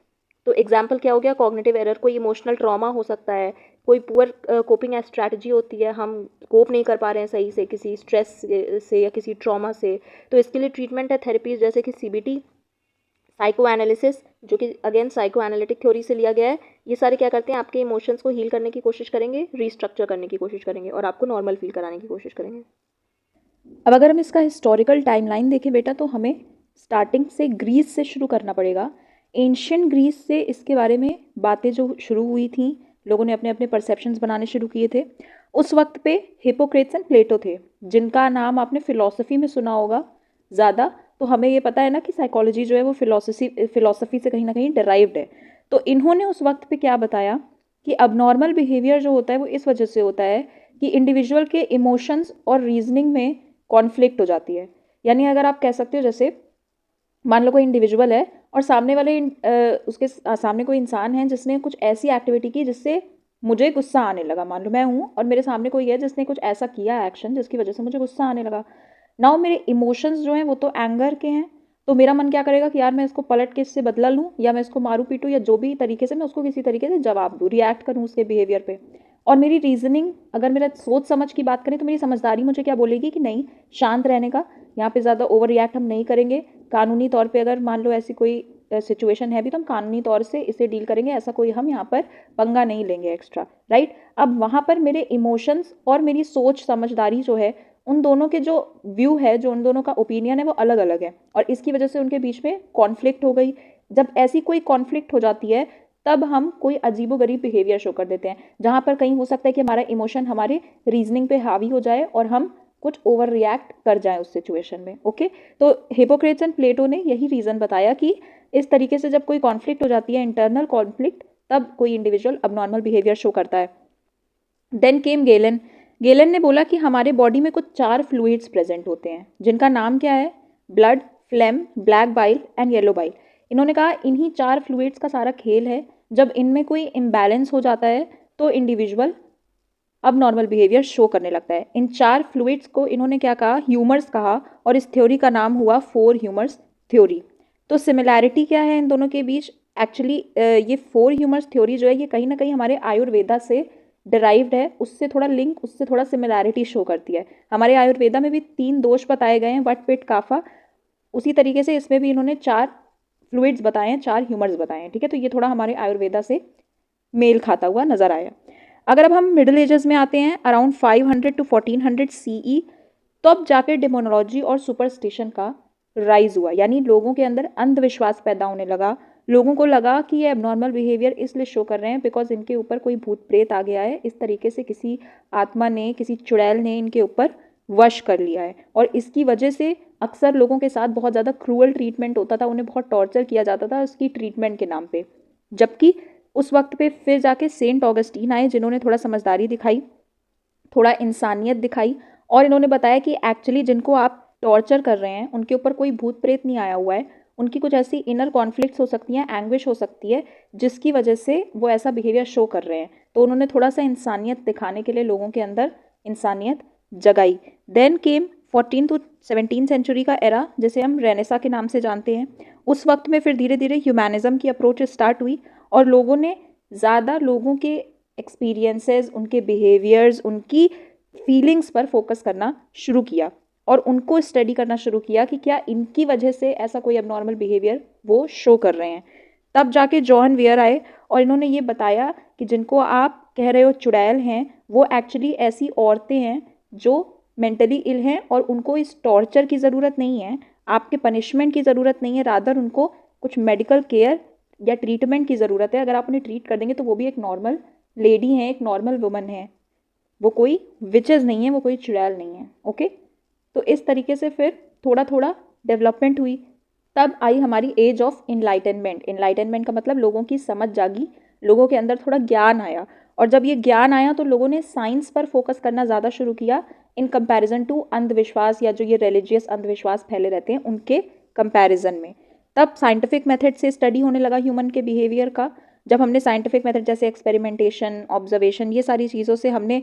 तो एग्जाम्पल क्या हो गया, कॉग्निटिव एरर, कोई इमोशनल ट्रॉमा हो सकता है, कोई पुअर कोपिंग स्ट्रैटेजी होती है, हम कोप नहीं कर पा रहे हैं सही से किसी स्ट्रेस से या किसी ट्रॉमा से, तो इसके लिए ट्रीटमेंट है थेरेपीज जैसे कि सीबीटी, साइको एनालिसिस जो कि अगेन साइको एनालिटिक थ्योरी से लिया गया है। ये सारे क्या करते हैं, आपके इमोशंस को हील करने की कोशिश करेंगे, रीस्ट्रक्चर करने की कोशिश करेंगे और आपको नॉर्मल फील कराने की कोशिश करेंगे। अब अगर हम इसका हिस्टोरिकल टाइमलाइन देखें बेटा तो हमें स्टार्टिंग से ग्रीस से शुरू करना पड़ेगा। एंशियंट ग्रीस से इसके बारे में बातें जो शुरू हुई थी, लोगों ने अपने अपने परसेप्शंस बनाने शुरू किए थे। उस वक्त पे हिपोक्रेट्स एंड प्लेटो थे, जिनका नाम आपने फिलॉसफी में सुना होगा ज़्यादा। तो हमें ये पता है ना कि साइकोलॉजी जो है वो फिलॉसफी से कहीं ना कहीं डिराइव्ड है। तो इन्होंने उस वक्त पे क्या बताया कि अबनॉर्मल बिहेवियर जो होता है वो इस वजह से होता है कि इंडिविजुअल के इमोशंस और रीजनिंग में कॉन्फ्लिक्ट हो जाती है। यानी अगर आप कह सकते हो जैसे मान लो कोई इंडिविजुअल है और उसके सामने कोई इंसान है जिसने कुछ ऐसी एक्टिविटी की जिससे मुझे गुस्सा आने लगा। मान लो मैं हूँ और मेरे सामने कोई है जिसने कुछ ऐसा किया एक्शन जिसकी वजह से मुझे गुस्सा आने लगा। नाउ मेरे इमोशंस जो हैं वो तो एंगर के हैं, तो मेरा मन क्या करेगा कि यार मैं इसको पलट के इससे बदला लूँ या मैं इसको मारूँ पीटूँ या जो भी तरीके से मैं उसको किसी तरीके से जवाब दूँ, रिएक्ट करूँ उसके बिहेवियर पे। और मेरी रीजनिंग, अगर मेरा सोच समझ की बात करें तो मेरी समझदारी मुझे क्या बोलेगी कि नहीं, शांत रहने का, यहाँ पे ज़्यादा ओवर रिएक्ट हम नहीं करेंगे। कानूनी तौर पे अगर मान लो ऐसी कोई सिचुएशन है भी तो हम कानूनी तौर से इसे डील करेंगे, ऐसा कोई हम यहाँ पर पंगा नहीं लेंगे एक्स्ट्रा, राइट। अब वहाँ पर मेरे इमोशंस और मेरी सोच समझदारी जो है, उन दोनों के जो व्यू है, जो उन दोनों का ओपिनियन है वो अलग अलग है और इसकी वजह से उनके बीच में कॉन्फ्लिक्ट हो गई। जब ऐसी कोई कॉन्फ्लिक्ट हो जाती है तब हम कोई अजीबोगरीब बिहेवियर शो कर देते हैं, जहाँ पर कहीं हो सकता है कि हमारा इमोशन हमारे रीजनिंग पे हावी हो जाए और हम कुछ ओवर रिएक्ट कर जाएं उस सिचुएशन में। ओके, तो हिपोक्रेट्स एंड प्लेटो ने यही रीज़न बताया कि इस तरीके से जब कोई कॉन्फ्लिक्ट हो जाती है, इंटरनल कॉन्फ्लिक्ट, तब कोई इंडिविजुअल अबनॉर्मल बिहेवियर शो करता है। देन केम गेलन। गेलन ने बोला कि हमारे बॉडी में कुछ 4 फ्लूइड्स प्रेजेंट होते हैं जिनका नाम क्या है, blood, flame, black bile and yellow bile. इन्होंने कहा इन्हीं 4 फ्लूइड्स का सारा खेल है, जब इनमें कोई इम्बैलेंस हो जाता है तो इंडिविजुअल अब नॉर्मल बिहेवियर शो करने लगता है। इन 4 फ्लूइड्स को इन्होंने क्या कहा, ह्यूमर्स कहा, और इस थ्योरी का नाम हुआ 4 ह्यूमर्स थ्योरी। तो सिमिलैरिटी क्या है इन दोनों के बीच? एक्चुअली ये 4 ह्यूमर्स थ्योरी जो है ये कहीं ना कहीं हमारे आयुर्वेदा से डिराइव्ड है, उससे थोड़ा लिंक, उससे थोड़ा सिमिलैरिटी शो करती है। हमारे आयुर्वेदा में भी 3 दोष बताए गए हैं, वट, पित्त, काफा। उसी तरीके से इसमें भी इन्होंने 4 फ्लूइड्स बताए हैं, 4 ह्यूमर्स बताए हैं। ठीक है, तो ये थोड़ा हमारे आयुर्वेदा से मेल खाता हुआ नजर आया। अगर अब हम मिडिल एजेस में आते हैं, अराउंड 500 to 1400 CE, तब जाके डिमोनोलॉजी और सुपरस्टिशन का राइज हुआ, यानी लोगों के अंदर अंधविश्वास पैदा होने लगा। लोगों को लगा कि ये एबनॉर्मल बिहेवियर इसलिए शो कर रहे हैं बिकॉज इनके ऊपर कोई भूत प्रेत आ गया है, इस तरीके से किसी आत्मा ने, किसी चुड़ैल ने इनके ऊपर वश कर लिया है। और इसकी वजह से अक्सर लोगों के साथ बहुत ज़्यादा क्रूअल ट्रीटमेंट होता था, उन्हें बहुत टॉर्चर किया जाता था उसकी ट्रीटमेंट के नाम पे। जबकि उस वक्त पे फिर जाके सेंट ऑगस्टीन आए, जिन्होंने थोड़ा समझदारी दिखाई, थोड़ा इंसानियत दिखाई, और इन्होंने बताया कि एक्चुअली जिनको आप टॉर्चर कर रहे हैं उनके ऊपर कोई भूत प्रेत नहीं आया हुआ है, उनकी कुछ ऐसी इनर कॉन्फ्लिक्ट्स हो सकती हैं, एंग्विश हो सकती है, जिसकी वजह से वो ऐसा बिहेवियर शो कर रहे हैं। तो उन्होंने थोड़ा सा इंसानियत दिखाने के लिए लोगों के अंदर इंसानियत जगाई। देन केम 14 to 17 सेंचुरी का एरा, जिसे हम रेनेसा के नाम से जानते हैं। उस वक्त में फिर धीरे धीरे ह्यूमैनिज्म की अप्रोच स्टार्ट हुई और लोगों ने ज़्यादा लोगों के एक्सपीरियंसेस, उनके बिहेवियर्स, उनकी फीलिंग्स पर फोकस करना शुरू किया और उनको स्टडी करना शुरू किया कि क्या इनकी वजह से ऐसा कोई अबनॉर्मल बिहेवियर वो शो कर रहे हैं। तब जाके जॉन वेयर आए और इन्होंने ये बताया कि जिनको आप कह रहे हो चुड़ैल हैं, वो एक्चुअली ऐसी औरतें हैं जो मेंटली इल हैं और उनको इस टॉर्चर की ज़रूरत नहीं है, आपके पनिशमेंट की ज़रूरत नहीं है, रादर उनको कुछ मेडिकल केयर या ट्रीटमेंट की ज़रूरत है। अगर आप उन्हें ट्रीट कर देंगे तो वो भी एक नॉर्मल लेडी हैं, एक नॉर्मल वुमन है, वो कोई विचेस नहीं है, वो कोई चुड़ैल नहीं है। ओके, तो इस तरीके से फिर थोड़ा थोड़ा डेवलपमेंट हुई। तब आई हमारी एज ऑफ इनलाइटनमेंट। इनलाइटनमेंट का मतलब लोगों की समझ जागी, लोगों के अंदर थोड़ा ज्ञान आया, और जब ये ज्ञान आया तो लोगों ने साइंस पर फोकस करना ज़्यादा शुरू किया इन कंपैरिजन टू अंधविश्वास, या जो ये रिलीजियस अंधविश्वास फैले रहते हैं उनके कंपैरिजन में। तब साइंटिफिक मेथड से स्टडी होने लगा ह्यूमन के बिहेवियर का। जब हमने साइंटिफिक मेथड जैसे एक्सपेरिमेंटेशन, ऑब्जर्वेशन, ये सारी चीज़ों से हमने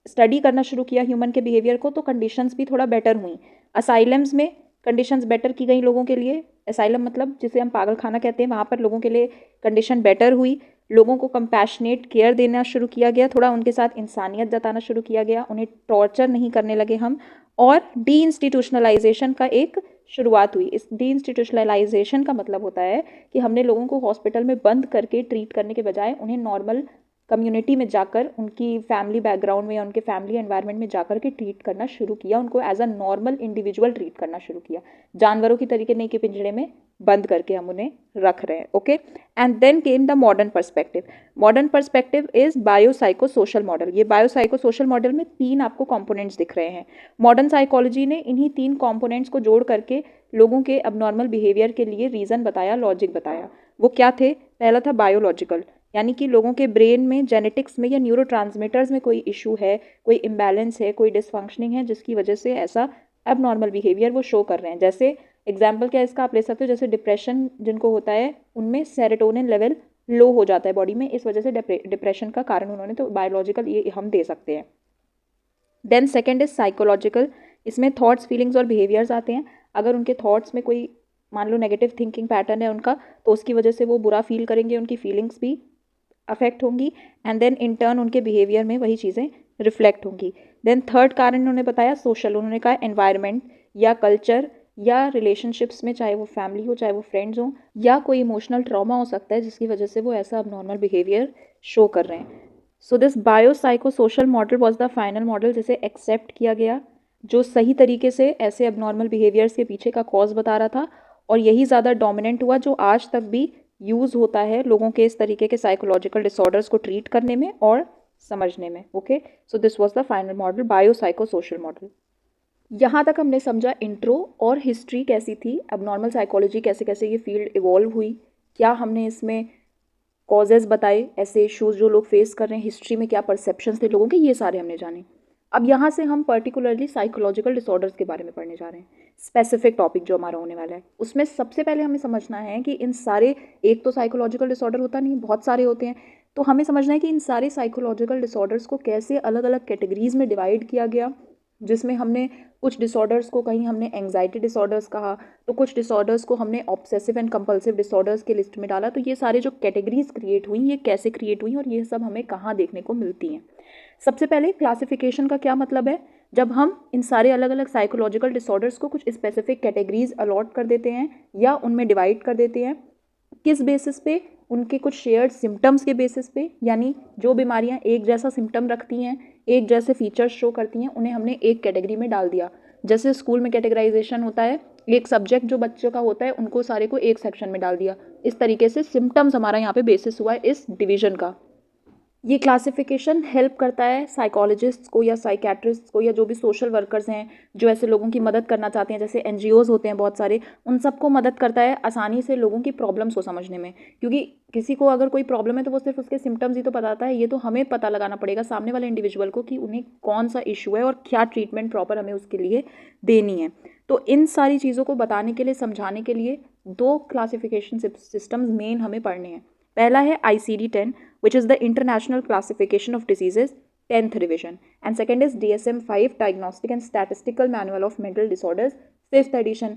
स्टडी करना शुरू किया ह्यूमन के बिहेवियर को, तो कंडीशंस भी थोड़ा बेटर हुई। असाइलम्स में कंडीशंस बेटर की गई लोगों के लिए। असाइलम मतलब जिसे हम पागल खाना कहते हैं, वहाँ पर लोगों के लिए कंडीशन बेटर हुई। लोगों को कंपैशनेट केयर देना शुरू किया गया, थोड़ा उनके साथ इंसानियत जताना शुरू किया गया, उन्हें टॉर्चर नहीं करने लगे हम, और डी इंस्टीट्यूशनलाइजेशन का एक शुरुआत हुई। इस डी इंस्टीट्यूशनलाइजेशन का मतलब होता है कि हमने लोगों को हॉस्पिटल में बंद करके ट्रीट करने के बजाय उन्हें नॉर्मल कम्युनिटी में जाकर, उनकी फैमिली बैकग्राउंड में या उनके फैमिली एनवायरनमेंट में जाकर के ट्रीट करना शुरू किया, उनको as a normal individual treat करना शुरू किया। जानवरों की तरीके नहीं कि पिंजड़े में बंद करके हम उन्हें रख रहे हैं। Okay, and then came the modern perspective. Modern perspective is biopsychosocial model. ये बायोसाइको सोशल मॉडल में 3 आपको कॉम्पोनेंट्स दिख रहे हैं। मॉडर्न साइकोलॉजी ने इन्हीं 3 कॉम्पोनेंट्स को जोड़ करके लोगों के अबनॉर्मल बिहेवियर के लिए रीज़न बताया, लॉजिक बताया। वो क्या थे? पहला था बायोलॉजिकल, यानी कि लोगों के ब्रेन में, जेनेटिक्स में या न्यूरोट्रांसमीटर्स में कोई इशू है, कोई इम्बैलेंस है, कोई डिसफंक्शनिंग है, जिसकी वजह से ऐसा एबनॉर्मल बिहेवियर वो शो कर रहे हैं। जैसे एग्जाम्पल क्या इसका आप ले सकते हो, जैसे डिप्रेशन जिनको होता है उनमें सेरोटोनिन लेवल लो हो जाता है बॉडी में, इस वजह से डिप्रेशन का कारण उन्होंने, तो बायोलॉजिकल ये हम दे सकते हैं। Then second is psychological. इसमें थॉट्स, फीलिंग्स और बिहेवियर्स आते हैं। अगर उनके थॉट्स में कोई, मान लो नेगेटिव थिंकिंग पैटर्न है उनका, तो उसकी वजह से वो बुरा फील करेंगे, उनकी फीलिंग्स भी अफेक्ट होंगी, एंड देन इन टर्न उनके बिहेवियर में वही चीज़ें रिफ्लेक्ट होंगी। देन थर्ड कारण उन्होंने बताया सोशल। उन्होंने कहा एनवायरनमेंट या कल्चर या रिलेशनशिप्स में, चाहे वो फैमिली हो, चाहे वो फ्रेंड्स हो, या कोई इमोशनल ट्रॉमा हो सकता है जिसकी वजह से वो ऐसा अबनॉर्मल बिहेवियर शो कर रहे हैं। So this biopsychosocial model was the final model जिसे एक्सेप्ट किया गया, जो सही तरीके से ऐसे अबनॉर्मल बिहेवियर्स के पीछे का कॉज बता रहा था, और यही ज़्यादा डोमिनेंट हुआ, जो आज तक भी यूज़ होता है लोगों के इस तरीके के साइकोलॉजिकल डिसऑर्डर्स को ट्रीट करने में और समझने में। Okay, so this was the final model, bio psycho social model. यहाँ तक हमने समझा इंट्रो और हिस्ट्री कैसी थी, एबनॉर्मल साइकोलॉजी कैसे कैसे ये फील्ड इवॉल्व हुई, क्या हमने इसमें कॉजेज़ बताए, ऐसे इश्यूज़ जो लोग फेस कर रहे हैं, हिस्ट्री में क्या परसेप्शंस थे लोगों के, ये सारे हमने जाने। अब यहाँ से हम पर्टिकुलरली साइकोलॉजिकल डिसऑर्डर्स के बारे में पढ़ने जा रहे हैं, स्पेसिफिक टॉपिक जो हमारा होने वाला है। उसमें सबसे पहले हमें समझना है कि इन सारे, एक तो साइकोलॉजिकल डिसऑर्डर होता नहीं, बहुत सारे होते हैं, तो हमें समझना है कि इन सारे साइकोलॉजिकल डिसऑर्डर्स को कैसे अलग अलग कैटेगरीज में डिवाइड किया गया, जिसमें हमने कुछ डिसऑर्डर्स को कहीं हमने एंग्जाइटी डिसऑर्डर्स कहा, तो कुछ डिसऑर्डर्स को हमने ऑब्सेसिव एंड कंपल्सिव डिसऑर्डर्स के लिस्ट में डाला। तो ये सारे जो कैटेगरीज क्रिएट हुई, ये कैसे क्रिएट हुई और ये सब हमें कहाँ देखने को मिलती हैं। सबसे पहले क्लासिफिकेशन का क्या मतलब है, जब हम इन सारे अलग अलग साइकोलॉजिकल डिसऑर्डर्स को कुछ स्पेसिफिक कैटेगरीज अलॉट कर देते हैं या उनमें डिवाइड कर देते हैं, किस बेसिस पे, उनके कुछ शेयर्ड सिम्टम्स के बेसिस पे, यानी जो बीमारियां एक जैसा सिम्टम रखती हैं, एक जैसे फीचर्स शो करती हैं, उन्हें हमने एक कैटेगरी में डाल दिया। जैसे स्कूल में कैटेगराइजेशन होता है, एक सब्जेक्ट जो बच्चों का होता है उनको सारे को एक सेक्शन में डाल दिया। इस तरीके से सिम्टम्स हमारा यहाँ पे बेसिस हुआ है इस डिवीजन का। ये क्लासिफिकेशन हेल्प करता है साइकोलॉजिस्ट्स को या साइकेट्रिस्ट्स को या जो भी सोशल वर्कर्स हैं जो ऐसे लोगों की मदद करना चाहते हैं, जैसे एनजीओज़ होते हैं बहुत सारे, उन सबको मदद करता है आसानी से लोगों की प्रॉब्लम्स को समझने में। क्योंकि किसी को अगर कोई प्रॉब्लम है तो वो सिर्फ उसके सिम्टम्स ही तो बताता है, ये तो हमें पता लगाना पड़ेगा सामने वाले इंडिविजुअल को कि उन्हें कौन सा इशू है और क्या ट्रीटमेंट प्रॉपर हमें उसके लिए देनी है। तो इन सारी चीज़ों को बताने के लिए, समझाने के लिए दो क्लासिफिकेशन सिस्टम्स मेन हमें पढ़ने हैं। पहला है ICD-10, which is the International Classification of Diseases, 10th revision, and second is DSM-5, Diagnostic and Statistical Manual of Mental Disorders, 5th edition.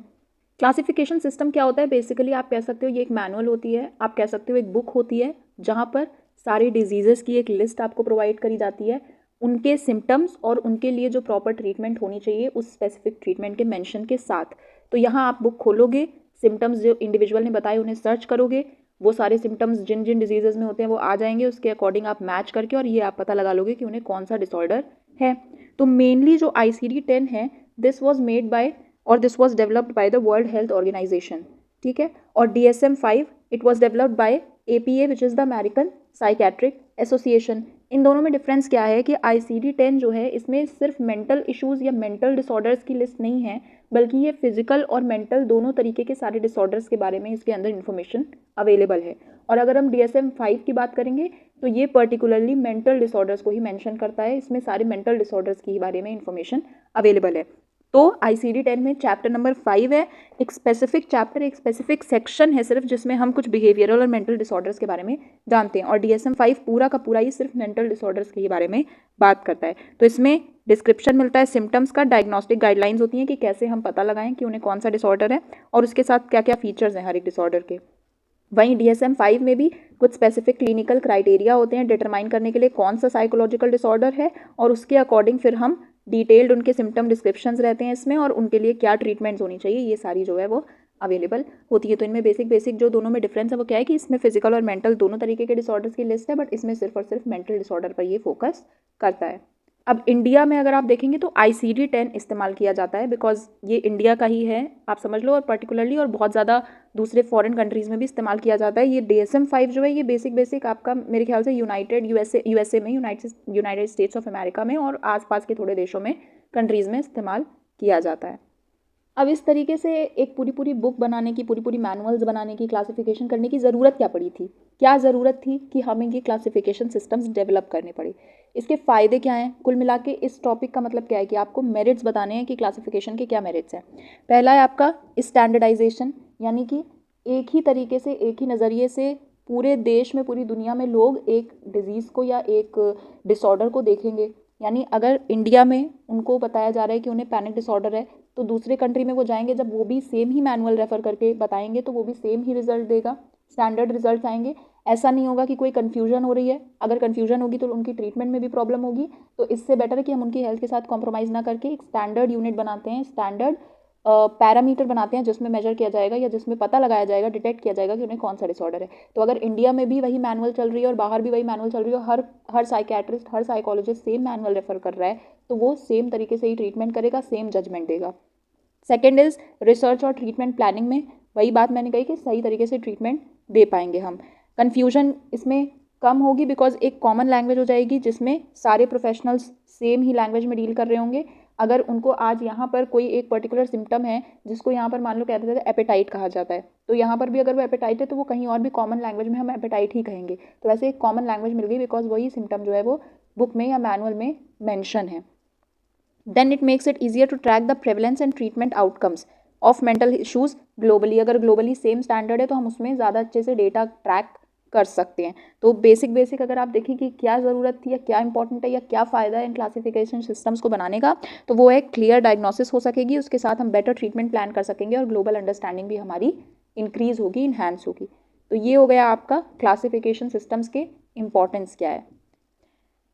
Classification system क्या होता है, बेसिकली आप कह सकते हो ये एक मैनुअल होती है, आप कह सकते हो एक बुक होती है जहाँ पर सारी डिजीजेस की एक लिस्ट आपको प्रोवाइड करी जाती है, उनके सिम्टम्स और उनके लिए जो प्रॉपर ट्रीटमेंट होनी चाहिए उस स्पेसिफिक ट्रीटमेंट के मेंशन के साथ। तो यहाँ आप बुक खोलोगे, सिम्टम्स जो इंडिविजुअल ने बताए उन्हें सर्च करोगे, वो सारे सिम्टम्स जिन जिन डिजीजेज में होते हैं वो आ जाएंगे, उसके अकॉर्डिंग आप मैच करके और ये आप पता लगा लोगे कि उन्हें कौन सा डिसऑर्डर है। तो मेनली जो ICD-10 है, दिस वाज मेड बाय और this was developed by the World Health Organization, ठीक है। और DSM-5 it was developed by APA which is the American Psychiatric Association. इन दोनों में डिफरेंस क्या है कि ICD-10 जो है इसमें सिर्फ मेंटल इश्यूज़ या मेंटल डिसऑर्डर्स की लिस्ट नहीं है, बल्कि ये फिजिकल और मेंटल दोनों तरीके के सारे डिसऑर्डर्स के बारे में इसके अंदर इन्फॉर्मेशन अवेलेबल है। और अगर हम DSM-5 की बात करेंगे तो ये पर्टिकुलरली मेंटल डिसऑर्डर्स को ही मेंशन करता है, इसमें सारे मेंटल डिसऑर्डर्स के बारे में इन्फॉर्मेशन अवेलेबल है। तो ICD-10 में चैप्टर नंबर 5 है, एक स्पेसिफिक चैप्टर, एक स्पेसिफिक सेक्शन है सिर्फ जिसमें हम कुछ बिहेवियरल और मेंटल डिसऑर्डर्स के बारे में जानते हैं, और DSM-5 पूरा का पूरा ही सिर्फ मेंटल डिसऑर्डर्स के बारे में बात करता है। तो इसमें डिस्क्रिप्शन मिलता है सिम्टम्स का, डायग्नोस्टिक गाइडलाइंस होती हैं कि कैसे हम पता लगाएं कि उन्हें कौन सा डिसऑर्डर है और उसके साथ क्या क्या फीचर्स हैं हर एक डिसऑर्डर के। वहीं DSM-5 में भी कुछ स्पेसिफिक क्लिनिकल क्राइटेरिया होते हैं डिटरमाइन करने के लिए कौन सा साइकोलॉजिकल डिसऑर्डर है, और उसके अकॉर्डिंग फिर हम डिटेल्ड उनके सिम्टम डिस्क्रिप्शंस रहते हैं इसमें, और उनके लिए क्या ट्रीटमेंट्स होनी चाहिए, ये सारी जो है वो अवेलेबल होती है। तो इनमें बेसिक जो दोनों में डिफरेंस है वो क्या है कि इसमें फिजिकल और मेंटल दोनों तरीके के डिसऑर्डर्स की लिस्ट है, बट इसमें सिर्फ और सिर्फ मेंटल डिसऑर्डर पर ये फोकस करता है। अब इंडिया में अगर आप देखेंगे तो ICD-10 इस्तेमाल किया जाता है, बिकॉज ये इंडिया का ही है आप समझ लो, और पर्टिकुलरली और बहुत ज़्यादा दूसरे फॉरेन कंट्रीज़ में भी इस्तेमाल किया जाता है। ये DSM-5 जो है ये बेसिक आपका मेरे ख्याल से यूएसए में, यूनाइटेड स्टेट्स ऑफ अमेरिका में और आसपास के थोड़े देशों में, कंट्रीज़ में इस्तेमाल किया जाता है। अब इस तरीके से एक पूरी बुक बनाने की, पूरी मैनुअल्स बनाने की, क्लासिफिकेशन करने की ज़रूरत क्या पड़ी थी, क्या ज़रूरत थी कि हमें ये क्लासिफिकेशन सिस्टम्स डेवलप करने पड़े, इसके फ़ायदे क्या हैं। कुल मिला के इस टॉपिक का मतलब क्या है कि आपको मेरिट्स बताने हैं कि क्लासिफिकेशन के क्या मेरिट्स हैं। पहला है आपका स्टैंडर्डाइजेशन, यानी कि एक ही तरीके से, एक ही नज़रिए से पूरे देश में, पूरी दुनिया में लोग एक डिजीज़ को या एक डिसऑर्डर को देखेंगे। यानी अगर इंडिया में उनको बताया जा रहा है कि उन्हें पैनिक डिसऑर्डर है, तो दूसरे कंट्री में वो जाएंगे, जब वो भी सेम ही मैनुअल रेफर करके बताएंगे तो वो भी सेम ही रिजल्ट देगा, स्टैंडर्ड रिजल्ट आएंगे। ऐसा नहीं होगा कि कोई कन्फ्यूजन हो रही है, अगर कन्फ्यूजन होगी तो उनकी ट्रीटमेंट में भी प्रॉब्लम होगी। तो इससे बेटर है कि हम उनकी हेल्थ के साथ कॉम्प्रोमाइज़ ना करके एक स्टैंडर्ड यूनिट बनाते हैं, स्टैंडर्ड पैरामीटर बनाते हैं जिसमें मेजर किया जाएगा या जिसमें पता लगाया जाएगा, डिटेक्ट किया जाएगा कि उन्हें कौन सा डिसऑर्डर है। तो अगर इंडिया में भी वही मैनुअल चल रही है और बाहर भी वही मैनुअल चल रही है, हर साइकेट्रिस्ट, हर साइकोलॉजिस्ट सेम मैनुअल रेफर कर रहा है, तो वो सेम तरीके से ही ट्रीटमेंट करेगा, सेम जजमेंट देगा। सेकेंड इज़ रिसर्च और ट्रीटमेंट प्लानिंग में वही बात मैंने कही कि सही तरीके से ट्रीटमेंट दे पाएंगे हम। कन्फ्यूजन इसमें कम होगी बिकॉज एक कॉमन लैंग्वेज हो जाएगी जिसमें सारे प्रोफेशनल्स सेम ही लैंग्वेज में डील कर रहे होंगे। अगर उनको आज यहाँ पर कोई एक पर्टिकुलर सिम्टम है जिसको यहाँ पर मान लो कहते हैं एपेटाइट कहा जाता है, तो यहाँ पर भी अगर वो एपेटाइट है तो वो कहीं और भी कॉमन लैंग्वेज में हम एपेटाइट ही कहेंगे। तो वैसे एक कॉमन लैंग्वेज मिल गई बिकॉज वही सिम्टम जो है वो बुक में या मैनुअल में मेंशन है। Then it makes it easier to track the prevalence and treatment outcomes of mental issues globally. अगर ग्लोबली सेम स्टैंडर्ड है तो हम उसमें ज़्यादा अच्छे से डेटा ट्रैक कर सकते हैं। तो बेसिक अगर आप देखें कि क्या ज़रूरत थी या क्या इंपॉर्टेंट है या क्या फ़ायदा है इन क्लासिफिकेशन सिस्टम्स को बनाने का, तो वो एक क्लियर डायग्नोसिस हो सकेगी, उसके साथ हम बेटर ट्रीटमेंट प्लान कर सकेंगे और ग्लोबल अंडरस्टैंडिंग भी हमारी इंक्रीज़ होगी, इन्हांस होगी। तो ये हो गया आपका क्लासिफिकेशन सिस्टम्स के इंपॉर्टेंस क्या है।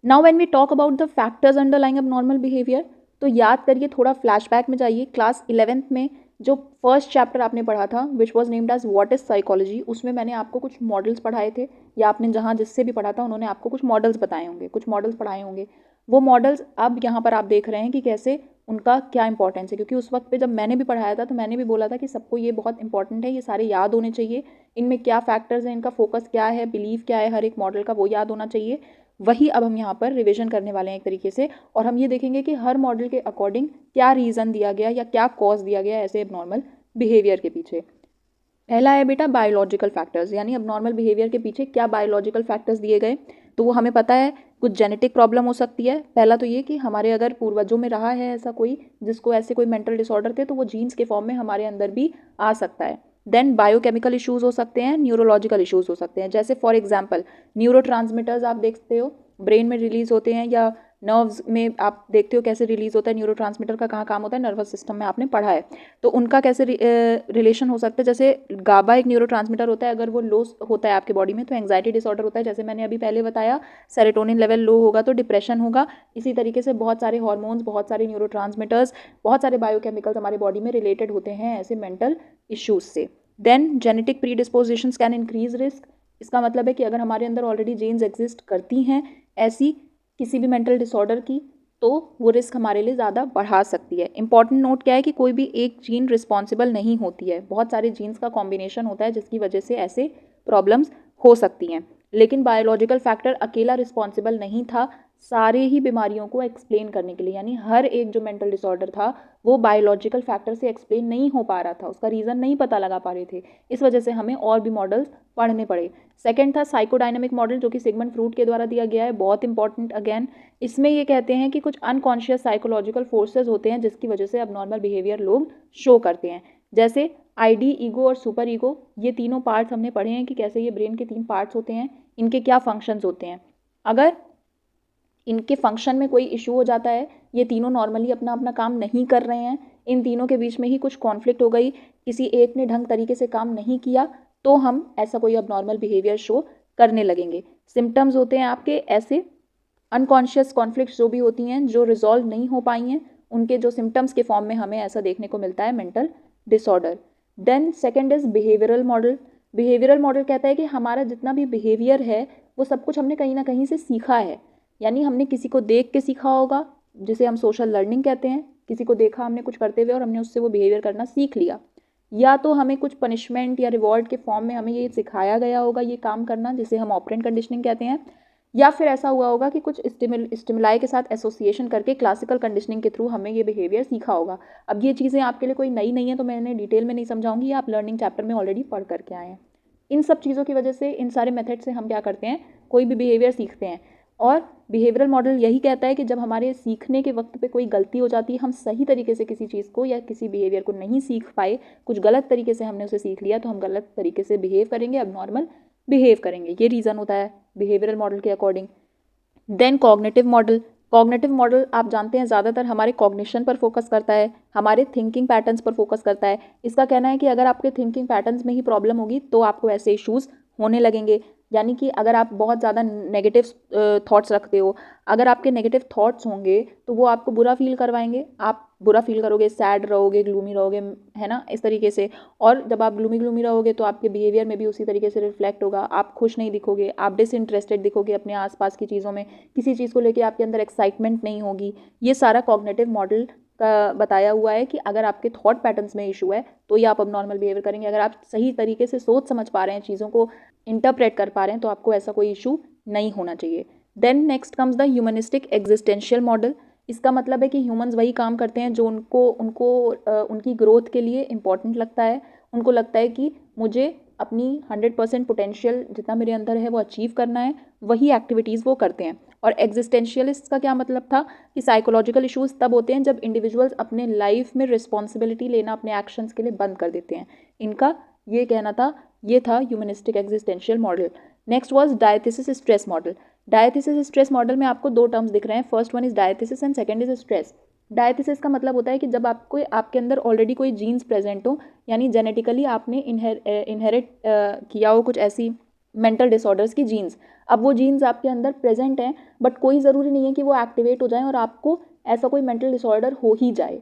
Now when we talk about the factors underlying abnormal behaviour, तो याद करिए, थोड़ा फ्लैशबैक में जाइए। क्लास 11th में जो फर्स्ट चैप्टर आपने पढ़ा था which was named as what is psychology, उसमें मैंने आपको कुछ मॉडल्स पढ़ाए थे, या आपने जहाँ जिससे भी पढ़ा था उन्होंने आपको कुछ मॉडल्स बताए होंगे, कुछ मॉडल्स पढ़ाए होंगे। वो मॉडल्स अब यहाँ पर आप देख रहे हैं कि कैसे उनका क्या इंपॉर्टेंस है, क्योंकि उस वक्त पे जब मैंने भी पढ़ाया था तो मैंने भी बोला था कि सबको ये बहुत इंपॉर्टेंट है, ये सारे याद होने चाहिए, इनमें क्या फैक्टर्स हैं, इनका फोकस क्या है, बिलीव क्या है हर एक मॉडल का, वो याद होना चाहिए। वही अब हम यहाँ पर रिविजन करने वाले हैं एक तरीके से, और हम ये देखेंगे कि हर मॉडल के अकॉर्डिंग क्या रीज़न दिया गया या क्या कॉज दिया गया ऐसे एबनॉर्मल बिहेवियर के पीछे। पहला है बेटा बायोलॉजिकल फैक्टर्स, यानी अबनॉर्मल बिहेवियर के पीछे क्या बायोलॉजिकल फैक्टर्स दिए गए। तो वो हमें पता है कुछ जेनेटिक प्रॉब्लम हो सकती है। पहला तो ये कि हमारे अगर पूर्वजों में रहा है ऐसा कोई जिसको ऐसे कोई मेंटल डिसऑर्डर थे, तो वो जीन्स के फॉर्म में हमारे अंदर भी आ सकता है। देन बायोकेमिकल इश्यूज़ हो सकते हैं, न्यूरोलॉजिकल इश्यूज़ हो सकते हैं, जैसे फॉर एग्जांपल न्यूरोट्रांसमीटर्स आप देखते हो ब्रेन में रिलीज होते हैं, या नर्व्स में आप देखते हो कैसे रिलीज होता है न्यूरोट्रांसमीटर का, कहाँ काम होता है, नर्वस सिस्टम में आपने पढ़ा है। तो उनका कैसे रिलेशन हो सकता है, जैसे गाबा एक न्यूरोट्रांसमीटर होता है, अगर वो लो होता है आपके बॉडी में तो एंग्जाइटी डिसऑर्डर होता है, जैसे मैंने अभी पहले बताया सेरोटोनिन लेवल लो होगा तो डिप्रेशन होगा। इसी तरीके से बहुत सारे हार्मोन्स, बहुत सारे न्यूरोट्रांसमीटर्स, बहुत सारे बायोकेमिकल्स हमारे बॉडी में रिलेटेड होते हैं ऐसे मेंटल इश्यूज से। Then genetic predispositions can increase risk. इसका मतलब है कि अगर हमारे अंदर ऑलरेडी जीन्स एग्जिस्ट करती हैं ऐसी किसी भी मेंटल डिसऑर्डर की, तो वो रिस्क हमारे लिए ज़्यादा बढ़ा सकती है। इंपॉर्टेंट नोट क्या है कि कोई भी एक जीन रिस्पॉन्सिबल नहीं होती है, बहुत सारे जीन्स का कॉम्बिनेशन होता है जिसकी वजह से ऐसे प्रॉब्लम्स हो सकती हैं। लेकिन बायोलॉजिकल फैक्टर अकेला रिस्पॉन्सिबल नहीं था सारे ही बीमारियों को एक्सप्लेन करने के लिए, यानी हर एक जो मेंटल डिसऑर्डर था वो बायोलॉजिकल फैक्टर से एक्सप्लेन नहीं हो पा रहा था, उसका रीज़न नहीं पता लगा पा रहे थे, इस वजह से हमें और भी मॉडल्स पढ़ने पड़े। सेकंड था साइकोडायनामिक मॉडल, जो कि सिगमंड फ्रूड के द्वारा दिया गया है, बहुत इंपॉर्टेंट अगेन। इसमें ये कहते हैं कि कुछ अनकॉन्शियस साइकोलॉजिकल फोर्सेज होते हैं जिसकी वजह से अबनॉर्मल बिहेवियर लोग शो करते हैं, जैसे आईडी, ईगो और सुपर ईगो। ये तीनों पार्ट्स हमने पढ़े हैं कि कैसे ये ब्रेन के 3 पार्ट्स होते हैं, इनके क्या फंक्शंस होते हैं। अगर इनके फंक्शन में कोई इशू हो जाता है, ये तीनों नॉर्मली अपना अपना काम नहीं कर रहे हैं, इन तीनों के बीच में ही कुछ कॉन्फ्लिक्ट हो गई, किसी एक ने ढंग तरीके से काम नहीं किया, तो हम ऐसा कोई अबनॉर्मल बिहेवियर शो करने लगेंगे। सिम्टम्स होते हैं आपके ऐसे अनकॉन्शियस कॉन्फ्लिक्ट्स जो भी होती हैं जो रिजॉल्व नहीं हो पाई हैं, उनके जो सिम्टम्स के फॉर्म में हमें ऐसा देखने को मिलता है mental disorder. Then second is behavioural model. Behavioural model कहता है कि हमारा जितना भी बिहेवियर है वो सब कुछ हमने कहीं ना कहीं से सीखा है, यानी हमने किसी को देख के सीखा होगा, जिसे हम सोशल लर्निंग कहते हैं। किसी को देखा हमने कुछ करते हुए और हमने उससे वो बिहेवियर करना सीख लिया, या तो हमें कुछ पनिशमेंट या रिवॉर्ड के फॉर्म में हमें ये सिखाया गया होगा ये काम करना, जिसे हम ऑपरेंट कंडीशनिंग कहते हैं, या फिर ऐसा हुआ होगा कि कुछ स्टिमुलाई के साथ एसोसिएशन करके क्लासिकल कंडीशनिंग के थ्रू हमें ये बिहेवियर सीखा होगा। अब ये चीज़ें आपके लिए कोई नई नहीं है तो मैंने डिटेल में नहीं समझाऊंगी, आप लर्निंग चैप्टर में ऑलरेडी पढ़ करके आए हैं। इन सब चीज़ों की वजह से, इन सारे मेथड से हम क्या करते हैं, कोई भी बिहेवियर सीखते हैं। और बिहेवियरल मॉडल यही कहता है कि जब हमारे सीखने के वक्त पे कोई गलती हो जाती है, हम सही तरीके से किसी चीज़ को या किसी बिहेवियर को नहीं सीख पाए, कुछ गलत तरीके से हमने उसे सीख लिया, तो हम गलत तरीके से बिहेव करेंगे, अबनॉर्मल बिहेव करेंगे। ये रीज़न होता है बिहेवियरल मॉडल के according. Then cognitive model. Cognitive model आप जानते हैं ज़्यादातर हमारे कॉग्निशन पर फोकस करता है, हमारे थिंकिंग पैटर्न्स पर फोकस करता है। इसका कहना है कि अगर आपके थिंकिंग पैटर्न्स में ही प्रॉब्लम होगी तो आपको ऐसे इश्यूज़ होने लगेंगे। यानी कि अगर आप बहुत ज़्यादा नेगेटिव थॉट्स रखते हो, अगर आपके नेगेटिव थॉट्स होंगे तो वो आपको बुरा फील करवाएंगे, आप बुरा फील करोगे, सैड रहोगे, ग्लूमी रहोगे, है ना, इस तरीके से। और जब आप ग्लूमी रहोगे तो आपके बिहेवियर में भी उसी तरीके से रिफ्लेक्ट होगा, आप खुश नहीं दिखोगे, आप डिसइंटरेस्टेड दिखोगे अपने आसपास की चीज़ों में, किसी चीज़ को लेके आपके अंदर एक्साइटमेंट नहीं होगी। ये सारा कॉग्निटिव मॉडल का बताया हुआ है कि अगर आपके थॉट पैटर्न्स में इशू है तो ये आप अब नॉर्मल बिहेवियर करेंगे। अगर आप सही तरीके से सोच समझ पा रहे हैं, चीज़ों को इंटरप्रेट कर पा रहे हैं, तो आपको ऐसा कोई इशू नहीं होना चाहिए। Then next comes the humanistic existential model. इसका मतलब है कि ह्यूमंस वही काम करते हैं जो उनको उनको उनकी ग्रोथ के लिए इम्पॉर्टेंट लगता है। उनको लगता है कि मुझे अपनी 100% पोटेंशियल जितना मेरे अंदर है वो अचीव करना है, वही एक्टिविटीज़ वो करते हैं। और एग्जिस्टेंशियलिस्ट का क्या मतलब था कि साइकोलॉजिकल इश्यूज तब होते हैं जब इंडिविजुअल्स अपने लाइफ में रिस्पॉन्सिबिलिटी लेना अपने एक्शंस के लिए बंद कर देते हैं। इनका ये कहना था, ये था humanistic existential model. Next was diathesis stress model. Diathesis stress model में आपको दो टर्म्स दिख रहे हैं, first one is diathesis and second is stress. Diathesis का मतलब होता है कि जब आपको आपके अंदर ऑलरेडी कोई जीन्स प्रेजेंट हो, यानी जेनेटिकली आपने इनहेरिट किया हो कुछ ऐसी मेंटल डिसऑर्डर्स की जीन्स। अब वो जीन्स आपके अंदर प्रेजेंट हैं, बट कोई ज़रूरी नहीं है कि वो एक्टिवेट हो जाए और आपको ऐसा कोई मेंटल डिसऑर्डर हो ही जाए।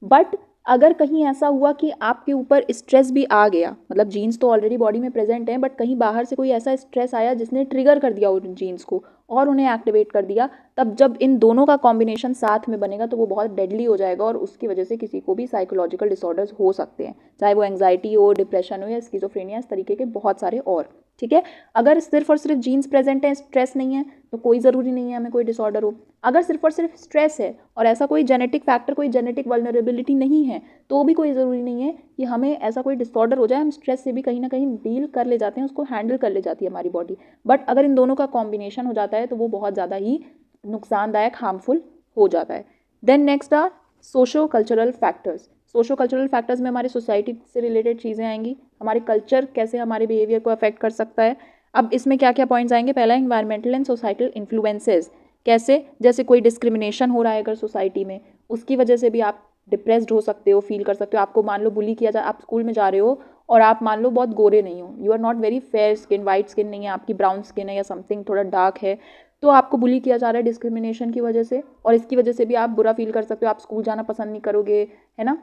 बट अगर कहीं ऐसा हुआ कि आपके ऊपर स्ट्रेस भी आ गया, मतलब जीन्स तो ऑलरेडी बॉडी में प्रेजेंट है, बट कहीं बाहर से कोई ऐसा स्ट्रेस आया जिसने ट्रिगर कर दिया उन जीन्स को और उन्हें एक्टिवेट कर दिया, तब जब इन दोनों का कॉम्बिनेशन साथ में बनेगा तो वो बहुत डेडली हो जाएगा और उसकी वजह से किसी को भी साइकोलॉजिकल डिसऑर्डर्स हो सकते हैं, चाहे वो एंग्जाइटी हो, डिप्रेशन हो या स्किज़ोफ्रेनिया, इस तरीके के बहुत सारे और। ठीक है, अगर सिर्फ और सिर्फ जीन्स प्रेजेंट है, स्ट्रेस नहीं है, तो कोई ज़रूरी नहीं है हमें कोई डिसऑर्डर हो। अगर सिर्फ और सिर्फ स्ट्रेस है और ऐसा कोई जेनेटिक फैक्टर, कोई जेनेटिक वल्नरेबिलिटी नहीं है, तो भी कोई ज़रूरी नहीं है कि हमें ऐसा कोई डिसऑर्डर हो जाए। हम स्ट्रेस से भी कहीं ना कहीं डील कर ले जाते हैं, उसको हैंडल कर ले जाती है हमारी बॉडी। बट अगर इन दोनों का कॉम्बिनेशन हो जाता है तो वो बहुत ज़्यादा ही नुकसानदायक, हार्मफुल हो जाता है। Then next are socio cultural factors. Socio cultural factors में हमारे सोसाइटी से रिलेटेड चीज़ें आएंगी, हमारे कल्चर कैसे हमारे बिहेवियर को अफेक्ट कर सकता है। अब इसमें क्या क्या पॉइंट्स आएंगे, पहला एनवायरमेंटल एंड सोसाइटल इन्फ्लुएंसेस। कैसे, जैसे कोई डिस्क्रिमिनेशन हो रहा है अगर सोसाइटी में, उसकी वजह से भी आप डिप्रेस्ड हो सकते हो, फील कर सकते हो। आपको मान लो बुली किया जाए, आप स्कूल में जा रहे हो और आप मान लो बहुत गोरे नहीं हो, you are not very fair skin, white skin नहीं है आपकी, ब्राउन स्किन है या समथिंग थोड़ा डार्क है, तो आपको बुली किया जा रहा है डिस्क्रिमिनेशन की वजह से, और इसकी वजह से भी आप बुरा फील कर सकते हो, आप स्कूल जाना पसंद नहीं करोगे, है ना।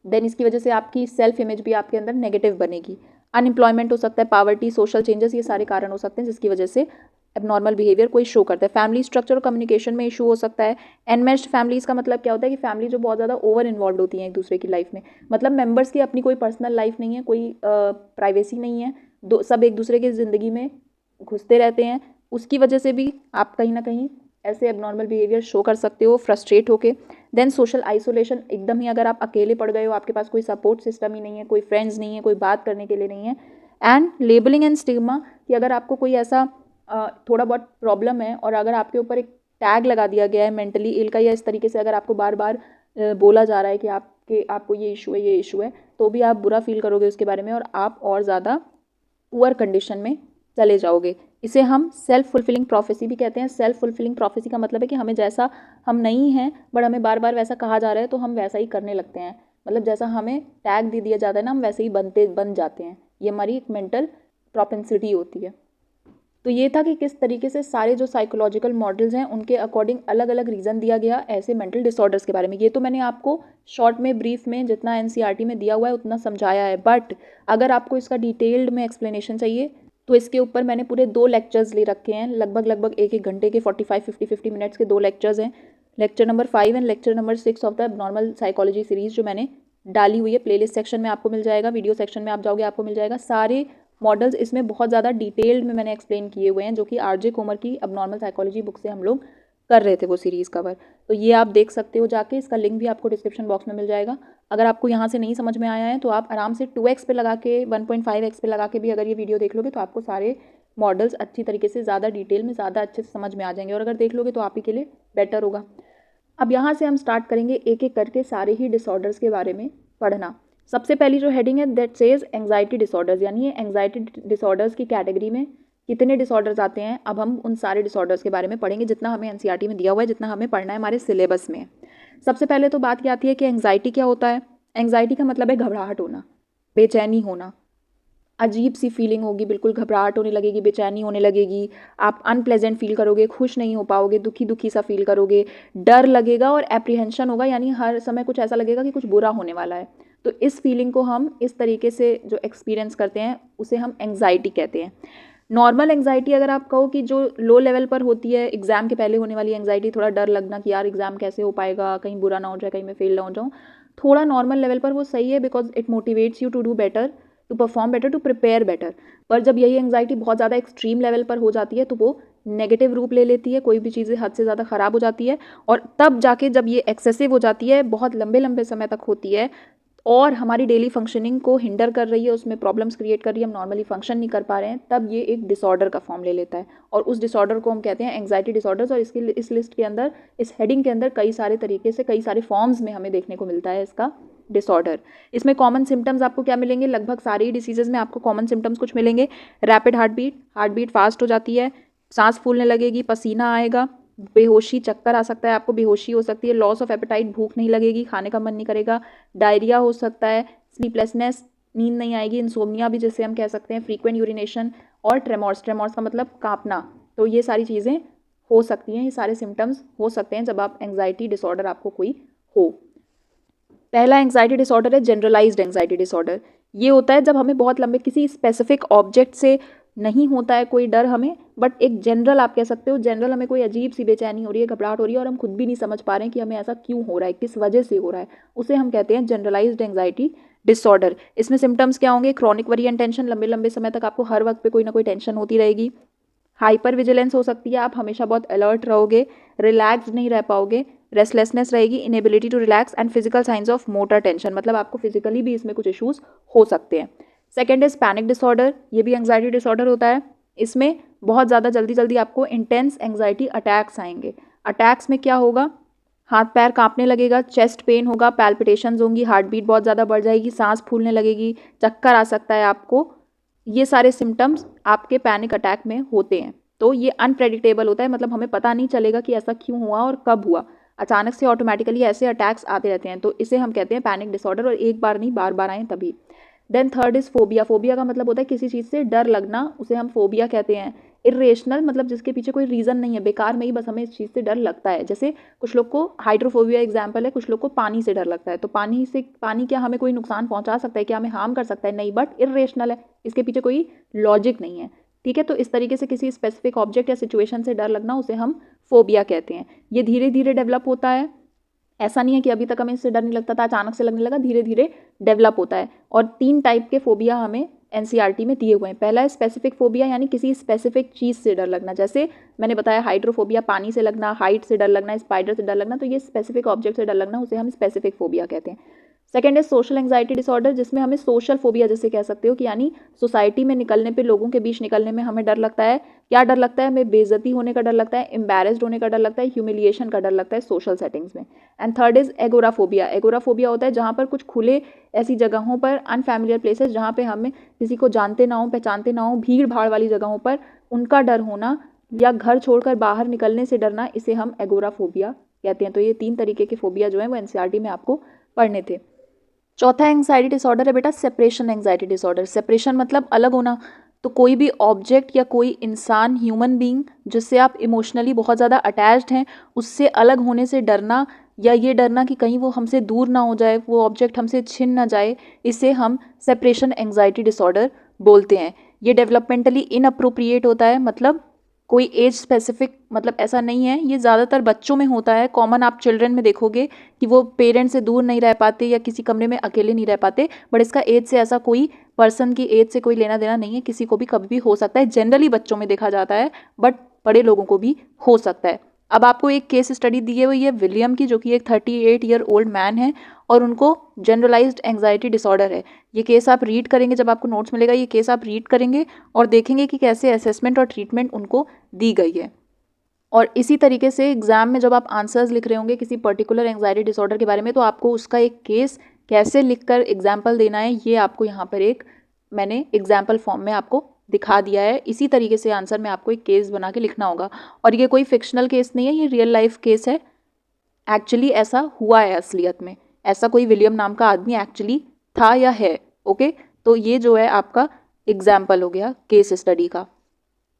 देन इसकी वजह से आपकी सेल्फ इमेज भी आपके अंदर नेगेटिव बनेगी। अनएम्प्लॉयमेंट हो सकता है, पावर्टी, सोशल चेंजेस, ये सारे कारण हो सकते हैं जिसकी वजह से एबनॉर्मल बिहेवियर कोई शो करता है। फैमिली स्ट्रक्चर और कम्युनिकेशन में इशू हो सकता है। एनमेश्ड फैमिलीज़ का मतलब क्या होता है कि फैमिली जो बहुत ज़्यादा ओवर इन्वॉल्व होती हैं एक दूसरे की लाइफ में, मतलब मेंबर्स की अपनी कोई पर्सनल लाइफ नहीं है, कोई प्राइवेसी नहीं है, दो सब एक दूसरे की ज़िंदगी में घुसते रहते हैं, उसकी वजह से भी आप कहीं ना कहीं ऐसे एबनॉर्मल बिहेवियर शो कर सकते हो फ्रस्ट्रेट होके। देन सोशल आइसोलेशन, एकदम ही अगर आप अकेले पड़ गए हो, आपके पास कोई सपोर्ट सिस्टम ही नहीं है, कोई फ्रेंड्स नहीं है, कोई बात करने के लिए नहीं है। एंड लेबलिंग एंड स्टिग्मा, कि अगर आपको कोई ऐसा थोड़ा बहुत प्रॉब्लम है और अगर आपके ऊपर एक टैग लगा दिया गया है मेंटली इल का, या इस तरीके से अगर आपको बार बार बोला जा रहा है कि आपको ये इशू है, ये इशू है, तो भी आप बुरा फील करोगे उसके बारे में और आप और ज़्यादा पुअर कंडीशन में चले जाओगे। इसे हम सेल्फ फुलफिलिंग प्रोफेसी भी कहते हैं। सेल्फ फुलफिलिंग प्रोफेसी का मतलब है कि हमें जैसा हम नहीं हैं बट हमें बार बार वैसा कहा जा रहा है तो हम वैसा ही करने लगते हैं, मतलब जैसा हमें टैग दे दिया जाता है ना, हम वैसे ही बन जाते हैं। ये हमारी एक मेंटल प्रोपेंसिटी होती है। तो ये था कि किस तरीके से सारे जो साइकोलॉजिकल मॉडल्स हैं उनके अकॉर्डिंग अलग अलग रीज़न दिया गया ऐसे मेंटल डिसऑर्डर्स के बारे में। ये तो मैंने आपको शॉर्ट में, ब्रीफ में, जितना एनसीईआरटी में दिया हुआ है उतना समझाया है, बट अगर आपको इसका डिटेल्ड में एक्सप्लेनेशन चाहिए तो इसके ऊपर मैंने पूरे 2 लेक्चर्स ले रखे हैं, लगभग 1-1 घंटे के, 45-50 मिनट्स के 2 लेक्चर्स हैं। Lecture number 5 and lecture number 6 of the normal psychology series जो मैंने डाली हुई है, प्लेलिस्ट सेक्शन में आपको मिल जाएगा, वीडियो सेक्शन में आप जाओगे आपको मिल जाएगा। सारे मॉडल्स इसमें बहुत ज़्यादा डिटेल्ड में मैंने एक्सप्लेन किए हुए हैं, जो कि आरजे कोमर की अबनॉर्मल साइकोलॉजी बुक से हम लोग कर रहे थे वो सीरीज़ कवर। तो ये आप देख सकते हो जाके, इसका लिंक भी आपको डिस्क्रिप्शन बॉक्स में मिल जाएगा। अगर आपको यहाँ से नहीं समझ में आया है तो आप आराम से 2x पे लगा के, 1.5x पे लगा के भी अगर ये वीडियो देख लोगे तो आपको सारे मॉडल्स अच्छी तरीके से, ज़्यादा डिटेल में, ज़्यादा अच्छे से समझ में आ जाएंगे, और अगर देख लोगे तो आप ही के लिए बेटर होगा। अब यहाँ से हम स्टार्ट करेंगे एक एक करके सारे ही डिसऑर्डर्स के बारे में पढ़ना। सबसे पहली जो हेडिंग है दैट सेज एंग्जाइटी डिसऑर्डर्स, यानी ये एंग्जाइटी डिसऑर्डर्स की कैटेगरी में कितने डिसऑर्डर्स आते हैं। अब हम उन सारे डिसऑर्डर्स के बारे में पढ़ेंगे जितना हमें एनसीईआरटी में दिया हुआ है, जितना हमें पढ़ना है हमारे सिलेबस में। सबसे पहले तो बात क्या आती है कि एंग्जाइटी क्या होता है। एंग्जाइटी का मतलब है घबराहट होना, बेचैनी होना, अजीब सी फीलिंग होगी, बिल्कुल घबराहट होने लगेगी, बेचैनी होने लगेगी, आप अनप्लेजेंट फील करोगे, खुश नहीं हो पाओगे, दुखी दुखी सा फील करोगे, डर लगेगा और एप्रीहेंशन होगा, यानी हर समय कुछ ऐसा लगेगा कि कुछ बुरा होने वाला है। तो इस फीलिंग को हम इस तरीके से जो एक्सपीरियंस करते हैं उसे हम एंग्जाइटी कहते हैं। नॉर्मल एंग्जाइटी अगर आप कहो कि जो लो लेवल पर होती है, एग्जाम के पहले होने वाली एंग्जाइटी, थोड़ा डर लगना कि यार एग्जाम कैसे हो पाएगा, कहीं बुरा ना हो जाए, कहीं मैं फेल ना हो जाऊँ, थोड़ा नॉर्मल लेवल पर वो सही है, because it motivates you to do better, to perform better, to prepare better. पर जब यही एंग्जाइटी बहुत ज़्यादा एक्सट्रीम लेवल पर हो जाती है तो वो नेगेटिव रूप ले लेती है, कोई भी चीज़ें हद से ज़्यादा ख़राब हो जाती है, और तब जाके जब ये एक्सेसिव हो जाती है, बहुत लंबे लंबे समय तक होती है और हमारी डेली फंक्शनिंग को हिंडर कर रही है, उसमें प्रॉब्लम्स क्रिएट कर रही है, हम नॉर्मली फंक्शन नहीं कर पा रहे हैं, तब ये एक डिसऑर्डर का फॉर्म ले लेता है और उस डिसऑर्डर को हम कहते हैं एंग्जाइटी डिसऑर्डर्स। और इसकी इस लिस्ट के अंदर, इस हेडिंग के अंदर कई सारे तरीके से, कई सारे फॉर्म्स में हमें देखने को मिलता है इसका डिसऑर्डर। इसमें कॉमन सिम्टम्स आपको क्या मिलेंगे? लगभग सारे ही डिसीजेज में आपको कॉमन सिम्टम्स कुछ मिलेंगे। रैपिड हार्ट बीट फास्ट हो जाती है, सांस फूलने लगेगी, पसीना आएगा, बेहोशी, चक्कर आ सकता है, आपको बेहोशी हो सकती है, लॉस ऑफ एपेटाइट, भूख नहीं लगेगी, खाने का मन नहीं करेगा, डायरिया हो सकता है, स्लीपलेसनेस, नींद नहीं आएगी, इंसोम्निया भी जिसे हम कह सकते हैं, फ्रीक्वेंट यूरिनेशन, और ट्रेमोर्स का मतलब कांपना। तो ये सारी चीज़ें हो सकती हैं, ये सारे सिम्टम्स हो सकते हैं जब आप एंग्जाइटी डिसऑर्डर आपको कोई हो। पहला एंग्जाइटी डिसऑर्डर है जनरलाइज्ड एंग्जाइटी डिसऑर्डर। ये होता है जब हमें बहुत लंबे किसी स्पेसिफिक ऑब्जेक्ट से नहीं होता है कोई डर हमें, बट एक जनरल, आप कह सकते हो जनरल, हमें कोई अजीब सी बेचैनी हो रही है, घबराहट हो रही है और हम खुद भी नहीं समझ पा रहे हैं कि हमें ऐसा क्यों हो रहा है, किस वजह से हो रहा है, उसे हम कहते हैं जनरलाइज्ड एंग्जाइटी डिसऑर्डर। इसमें सिम्टम्स क्या होंगे? क्रॉनिक वरी एंड टेंशन, लंबे लंबे समय तक आपको हर वक्त पे कोई ना कोई टेंशन होती रहेगी। हाइपर विजिलेंस हो सकती है, आप हमेशा बहुत अलर्ट रहोगे, रिलैक्स नहीं रह पाओगे, रेस्टलेसनेस रहेगी, inability to relax, and physical signs of motor tension, मतलब आपको फिजिकली भी इसमें कुछ इश्यूज हो सकते हैं। सेकेंड इज पैनिक डिसऑर्डर, ये भी एंग्जाइटी डिसऑर्डर होता है। इसमें बहुत ज़्यादा जल्दी जल्दी आपको इंटेंस एंग्जाइटी अटैक्स आएंगे। अटैक्स में क्या होगा? हाथ पैर कांपने लगेगा, चेस्ट पेन होगा, पैल्पिटेशंस होंगी, हार्ट बीट बहुत ज़्यादा बढ़ जाएगी, सांस फूलने लगेगी, चक्कर आ सकता है आपको। ये सारे सिम्टम्स आपके पैनिक अटैक में होते हैं। तो ये अनप्रेडिक्टेबल होता है, मतलब हमें पता नहीं चलेगा कि ऐसा क्यों हुआ और कब हुआ, अचानक से ऑटोमेटिकली ऐसे अटैक्स आते रहते हैं, तो इसे हम कहते हैं पैनिक डिसऑर्डर, और एक बार नहीं बार बार आए तभी। Then third is phobia. Phobia का मतलब होता है किसी चीज़ से डर लगना, उसे हम फोबिया कहते हैं। इरेशनल, मतलब जिसके पीछे कोई रीज़न नहीं है, बेकार में ही बस हमें इस चीज़ से डर लगता है। जैसे कुछ लोग को हाइड्रोफोबिया एग्जाम्पल है, कुछ लोग को पानी से डर लगता है, तो पानी क्या हमें कोई नुकसान पहुंचा सकता है, क्या हमें हार्म कर सकता है? नहीं, बट इरेशनल है, इसके पीछे कोई लॉजिक नहीं है। ठीक है, तो इस तरीके से किसी स्पेसिफिक ऑब्जेक्ट या सिचुएशन से डर लगना, उसे हम फोबिया कहते हैं। ये धीरे धीरे डेवलप होता है, ऐसा नहीं है कि अभी तक हमें इससे डर नहीं लगता था, अचानक से लगने लगा, धीरे धीरे डेवलप होता है। और 3 टाइप के फोबिया हमें एनसीईआरटी में दिए हुए हैं। पहला है स्पेसिफिक फोबिया, यानी किसी स्पेसिफिक चीज़ से डर लगना, जैसे मैंने बताया हाइड्रोफोबिया, पानी से लगना, हाइट से डर लगना, स्पाइडर से डर लगना, तो ये स्पेसिफिक ऑब्जेक्ट से डर लगना, उसे हम स्पेसिफिक फोबिया कहते हैं। सेकेंड है सोशल एंग्जाइटी डिसऑर्डर, जिसमें हमें सोशल फोबिया जैसे कह सकते हो कि यानी सोसाइटी में निकलने पे, लोगों के बीच निकलने में हमें डर लगता है। क्या डर लगता है? हमें बेइज्जती होने का डर लगता है, एम्बैरेस्ड होने का डर लगता है, ह्यूमिलिएशन का डर लगता है सोशल सेटिंग्स में। And third is agoraphobia. Agoraphobia होता है जहाँ पर कुछ खुले ऐसी जगहों पर, अनफैमिलियर प्लेसेस, जहाँ पे हमें किसी को जानते ना हो, पहचानते ना हो, भीड़ भाड़ वाली जगहों पर उनका डर होना, या घर छोड़कर बाहर निकलने से डरना, इसे हम एगोराफोबिया कहते हैं। तो ये 3 तरीके के फोबिया जो है वो एनसीईआरटी में आपको पढ़ने थे। चौथा एंग्जाइटी डिसऑर्डर है बेटा सेपरेशन एंग्जाइटी डिसऑर्डर। सेपरेशन मतलब अलग होना, तो कोई भी ऑब्जेक्ट या कोई इंसान, ह्यूमन बीइंग, जिससे आप इमोशनली बहुत ज़्यादा अटैच्ड हैं, उससे अलग होने से डरना, या ये डरना कि कहीं वो हमसे दूर ना हो जाए, वो ऑब्जेक्ट हमसे छिन ना जाए, इसे हम सेपरेशन एंग्जाइटी डिसऑर्डर बोलते हैं। ये डेवलपमेंटली इनअप्रोप्रिएट होता है, मतलब कोई एज स्पेसिफिक, मतलब ऐसा नहीं है, ये ज़्यादातर बच्चों में होता है। कॉमन आप चिल्ड्रन में देखोगे कि वो पेरेंट्स से दूर नहीं रह पाते या किसी कमरे में अकेले नहीं रह पाते, बट इसका एज से ऐसा कोई, पर्सन की एज से कोई लेना देना नहीं है, किसी को भी कभी भी हो सकता है। जनरली बच्चों में देखा जाता है, बट बड़े लोगों को भी हो सकता है। अब आपको एक केस स्टडी दी है, वो ये विलियम की, जो कि एक 38 ईयर ओल्ड मैन है और उनको जनरलाइज्ड एंग्जाइटी डिसऑर्डर है। ये केस आप रीड करेंगे, जब आपको नोट्स मिलेगा ये केस आप रीड करेंगे और देखेंगे कि कैसे असेसमेंट और ट्रीटमेंट उनको दी गई है। और इसी तरीके से एग्जाम में जब आप आंसर्स लिख रहे होंगे किसी पर्टिकुलर एंग्जाइटी डिसऑर्डर के बारे में, तो आपको उसका एक केस कैसे लिखकर एग्जाम्पल देना है, ये आपको यहाँ पर एक मैंने एग्जाम्पल फॉर्म में आपको दिखा दिया है। इसी तरीके से आंसर में आपको एक केस बना के लिखना होगा। और ये कोई फिक्शनल केस नहीं है, ये रियल लाइफ केस है, एक्चुअली ऐसा हुआ है असलियत में, ऐसा कोई विलियम नाम का आदमी एक्चुअली था या है। ओके, तो ये जो है आपका एग्जाम्पल हो गया केस स्टडी का।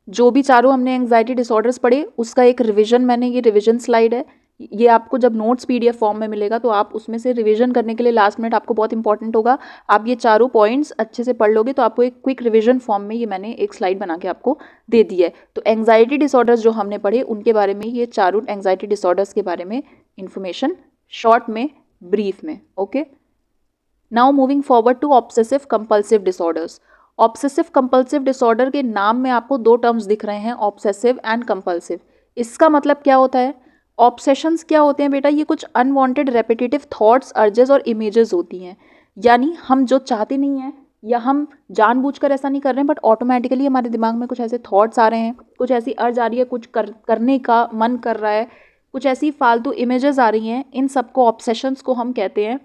जो भी चारों हमने एंग्जाइटी डिसऑर्डर्स पढ़े, उसका एक रिवीजन, मैंने ये रिवीजन स्लाइड है, ये आपको जब नोट्स पीडीएफ फॉर्म में मिलेगा तो आप उसमें से रिवीजन करने के लिए लास्ट मिनट आपको बहुत इंपॉर्टेंट होगा। आप ये चारों पॉइंट्स अच्छे से पढ़ लोगे तो आपको एक क्विक रिवीजन फॉर्म में ये मैंने एक स्लाइड बना के आपको दे दी है। तो एंग्जाइटी डिसऑर्डर्स जो हमने पढ़े उनके बारे में, ये चारों एंग्जाइटी डिसऑर्डर्स के बारे में इंफॉर्मेशन शॉर्ट में, ब्रीफ में। Okay, now moving forward to obsessive compulsive disorders. Obsessive compulsive disorder के नाम में आपको दो टर्म्स दिख रहे हैं, ऑब्सेसिव एंड कंपल्सिव। इसका मतलब क्या होता है? ऑब्सेशंस क्या होते हैं बेटा? ये कुछ अनवांटेड रेपिटेटिव थॉट्स, अर्जेस और इमेजेस होती हैं। यानी हम जो चाहते नहीं हैं या हम जानबूझकर ऐसा नहीं कर रहे हैं, बट ऑटोमेटिकली हमारे दिमाग में कुछ ऐसे थॉट्स आ रहे हैं, कुछ ऐसी अर्ज आ रही है, कुछ करने का मन कर रहा है, कुछ ऐसी फालतू इमेजेस आ रही हैं, इन सबको ऑब्सेशंस को हम कहते हैं।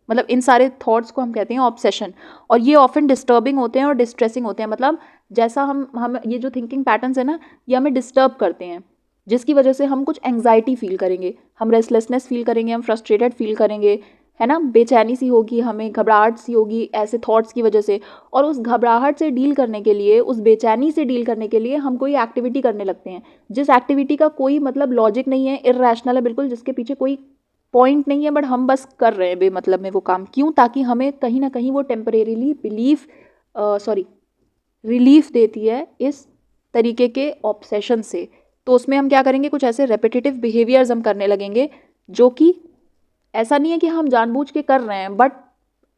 मतलब इन सारे थॉट्स को हम कहते हैं ऑब्सेशन। और ये ऑफन डिस्टर्बिंग होते हैं और डिस्ट्रेसिंग होते हैं। मतलब जैसा हम ये जो थिंकिंग पैटर्न्स है ना, ये हमें डिस्टर्ब करते हैं, जिसकी वजह से हम कुछ एंग्जाइटी फील करेंगे, हम रेस्टलेसनेस फील करेंगे, हम फ्रस्ट्रेटेड फील करेंगे, है ना, बेचैनी सी होगी, हमें घबराहट सी होगी ऐसे थॉट्स की वजह से। और उस घबराहट से डील करने के लिए, उस बेचैनी से डील करने के लिए हम कोई एक्टिविटी करने लगते हैं, जिस एक्टिविटी का कोई मतलब लॉजिक नहीं है, इर्रेशनल है बिल्कुल, जिसके पीछे कोई पॉइंट नहीं है, बट हम बस कर रहे हैं बेमतलब में वो काम। क्यों? ताकि हमें कहीं ना कहीं वो टेम्परेरीली रिलीफ देती है इस तरीके के ऑब्सेशन से। तो उसमें हम क्या करेंगे? कुछ ऐसे रेपिटेटिव बिहेवियर्स हम करने लगेंगे, जो कि ऐसा नहीं है कि हम जानबूझ के कर रहे हैं, बट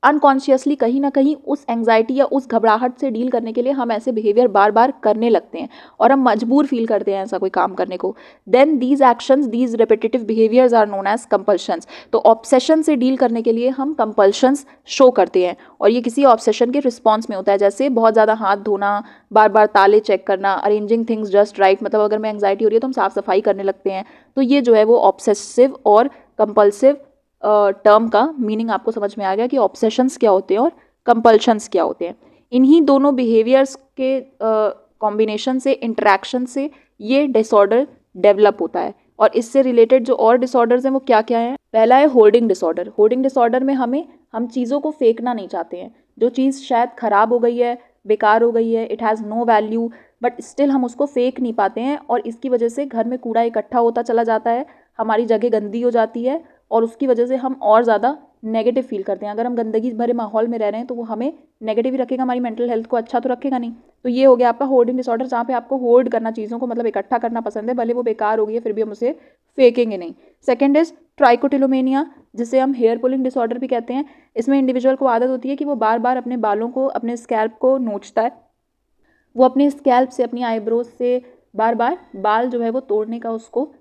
अनकॉन्शियसली कहीं ना कहीं उस एंग्जाइटी या उस घबराहट से डील करने के लिए हम ऐसे बिहेवियर बार बार करने लगते हैं और हम मजबूर फील करते हैं ऐसा कोई काम करने को। Then these actions, these repetitive behaviours are known as compulsions. तो ऑब्सेशन से डील करने के लिए हम कंपल्शंस शो करते हैं, और ये किसी ऑब्सेशन के रिस्पॉन्स में होता है। जैसे बहुत ज़्यादा हाथ धोना, बार बार ताले चेक करना, अरेंजिंग थिंग्स जस्ट राइट। मतलब अगर मैं एंग्जाइटी हो रही है तो हम साफ सफाई करने लगते हैं। तो ये जो है वो ऑब्सेसिव और कंपल्सिव टर्म का मीनिंग आपको समझ में आ गया कि ऑब्सेशंस क्या होते हैं और कंपल्शंस क्या होते हैं। इन्हीं दोनों बिहेवियर्स के कॉम्बिनेशन से, इंटरेक्शन से ये डिसऑर्डर डेवलप होता है। और इससे रिलेटेड जो और डिसऑर्डर्स हैं वो क्या क्या हैं? पहला है होर्डिंग डिसऑर्डर। होर्डिंग डिसऑर्डर में हम चीज़ों को फेंकना नहीं चाहते हैं। जो चीज़ शायद ख़राब हो गई है, बेकार हो गई है, it has no value, but still हम उसको फेंक नहीं पाते हैं, और इसकी वजह से घर में कूड़ा इकट्ठा होता चला जाता है, हमारी जगह गंदी हो जाती है, और उसकी वजह से हम और ज़्यादा नेगेटिव फील करते हैं। अगर हम गंदगी भरे माहौल में रह रहे हैं तो वो हमें नेगेटिव ही रखेगा, हमारी मेंटल हेल्थ को अच्छा तो रखेगा नहीं। तो ये हो गया आपका होर्डिंग डिसऑर्डर, जहाँ पे आपको होर्ड करना, चीज़ों को मतलब इकट्ठा करना पसंद है, भले वो बेकार हो गई है फिर भी हम उसे फेंकेंगे नहीं। सेकेंड इज ट्राइकोटिलोमेनिया, जिसे हम हेयर पुलिंग डिसऑर्डर भी कहते हैं। इसमें इंडिविजुअल को आदत होती है कि वो बार बार अपने बालों को, अपने स्कैल्प को नोचता है। वो अपने स्कैल्प से, अपनी आईब्रोज से बार बार बाल जो है वो तोड़ने का उसको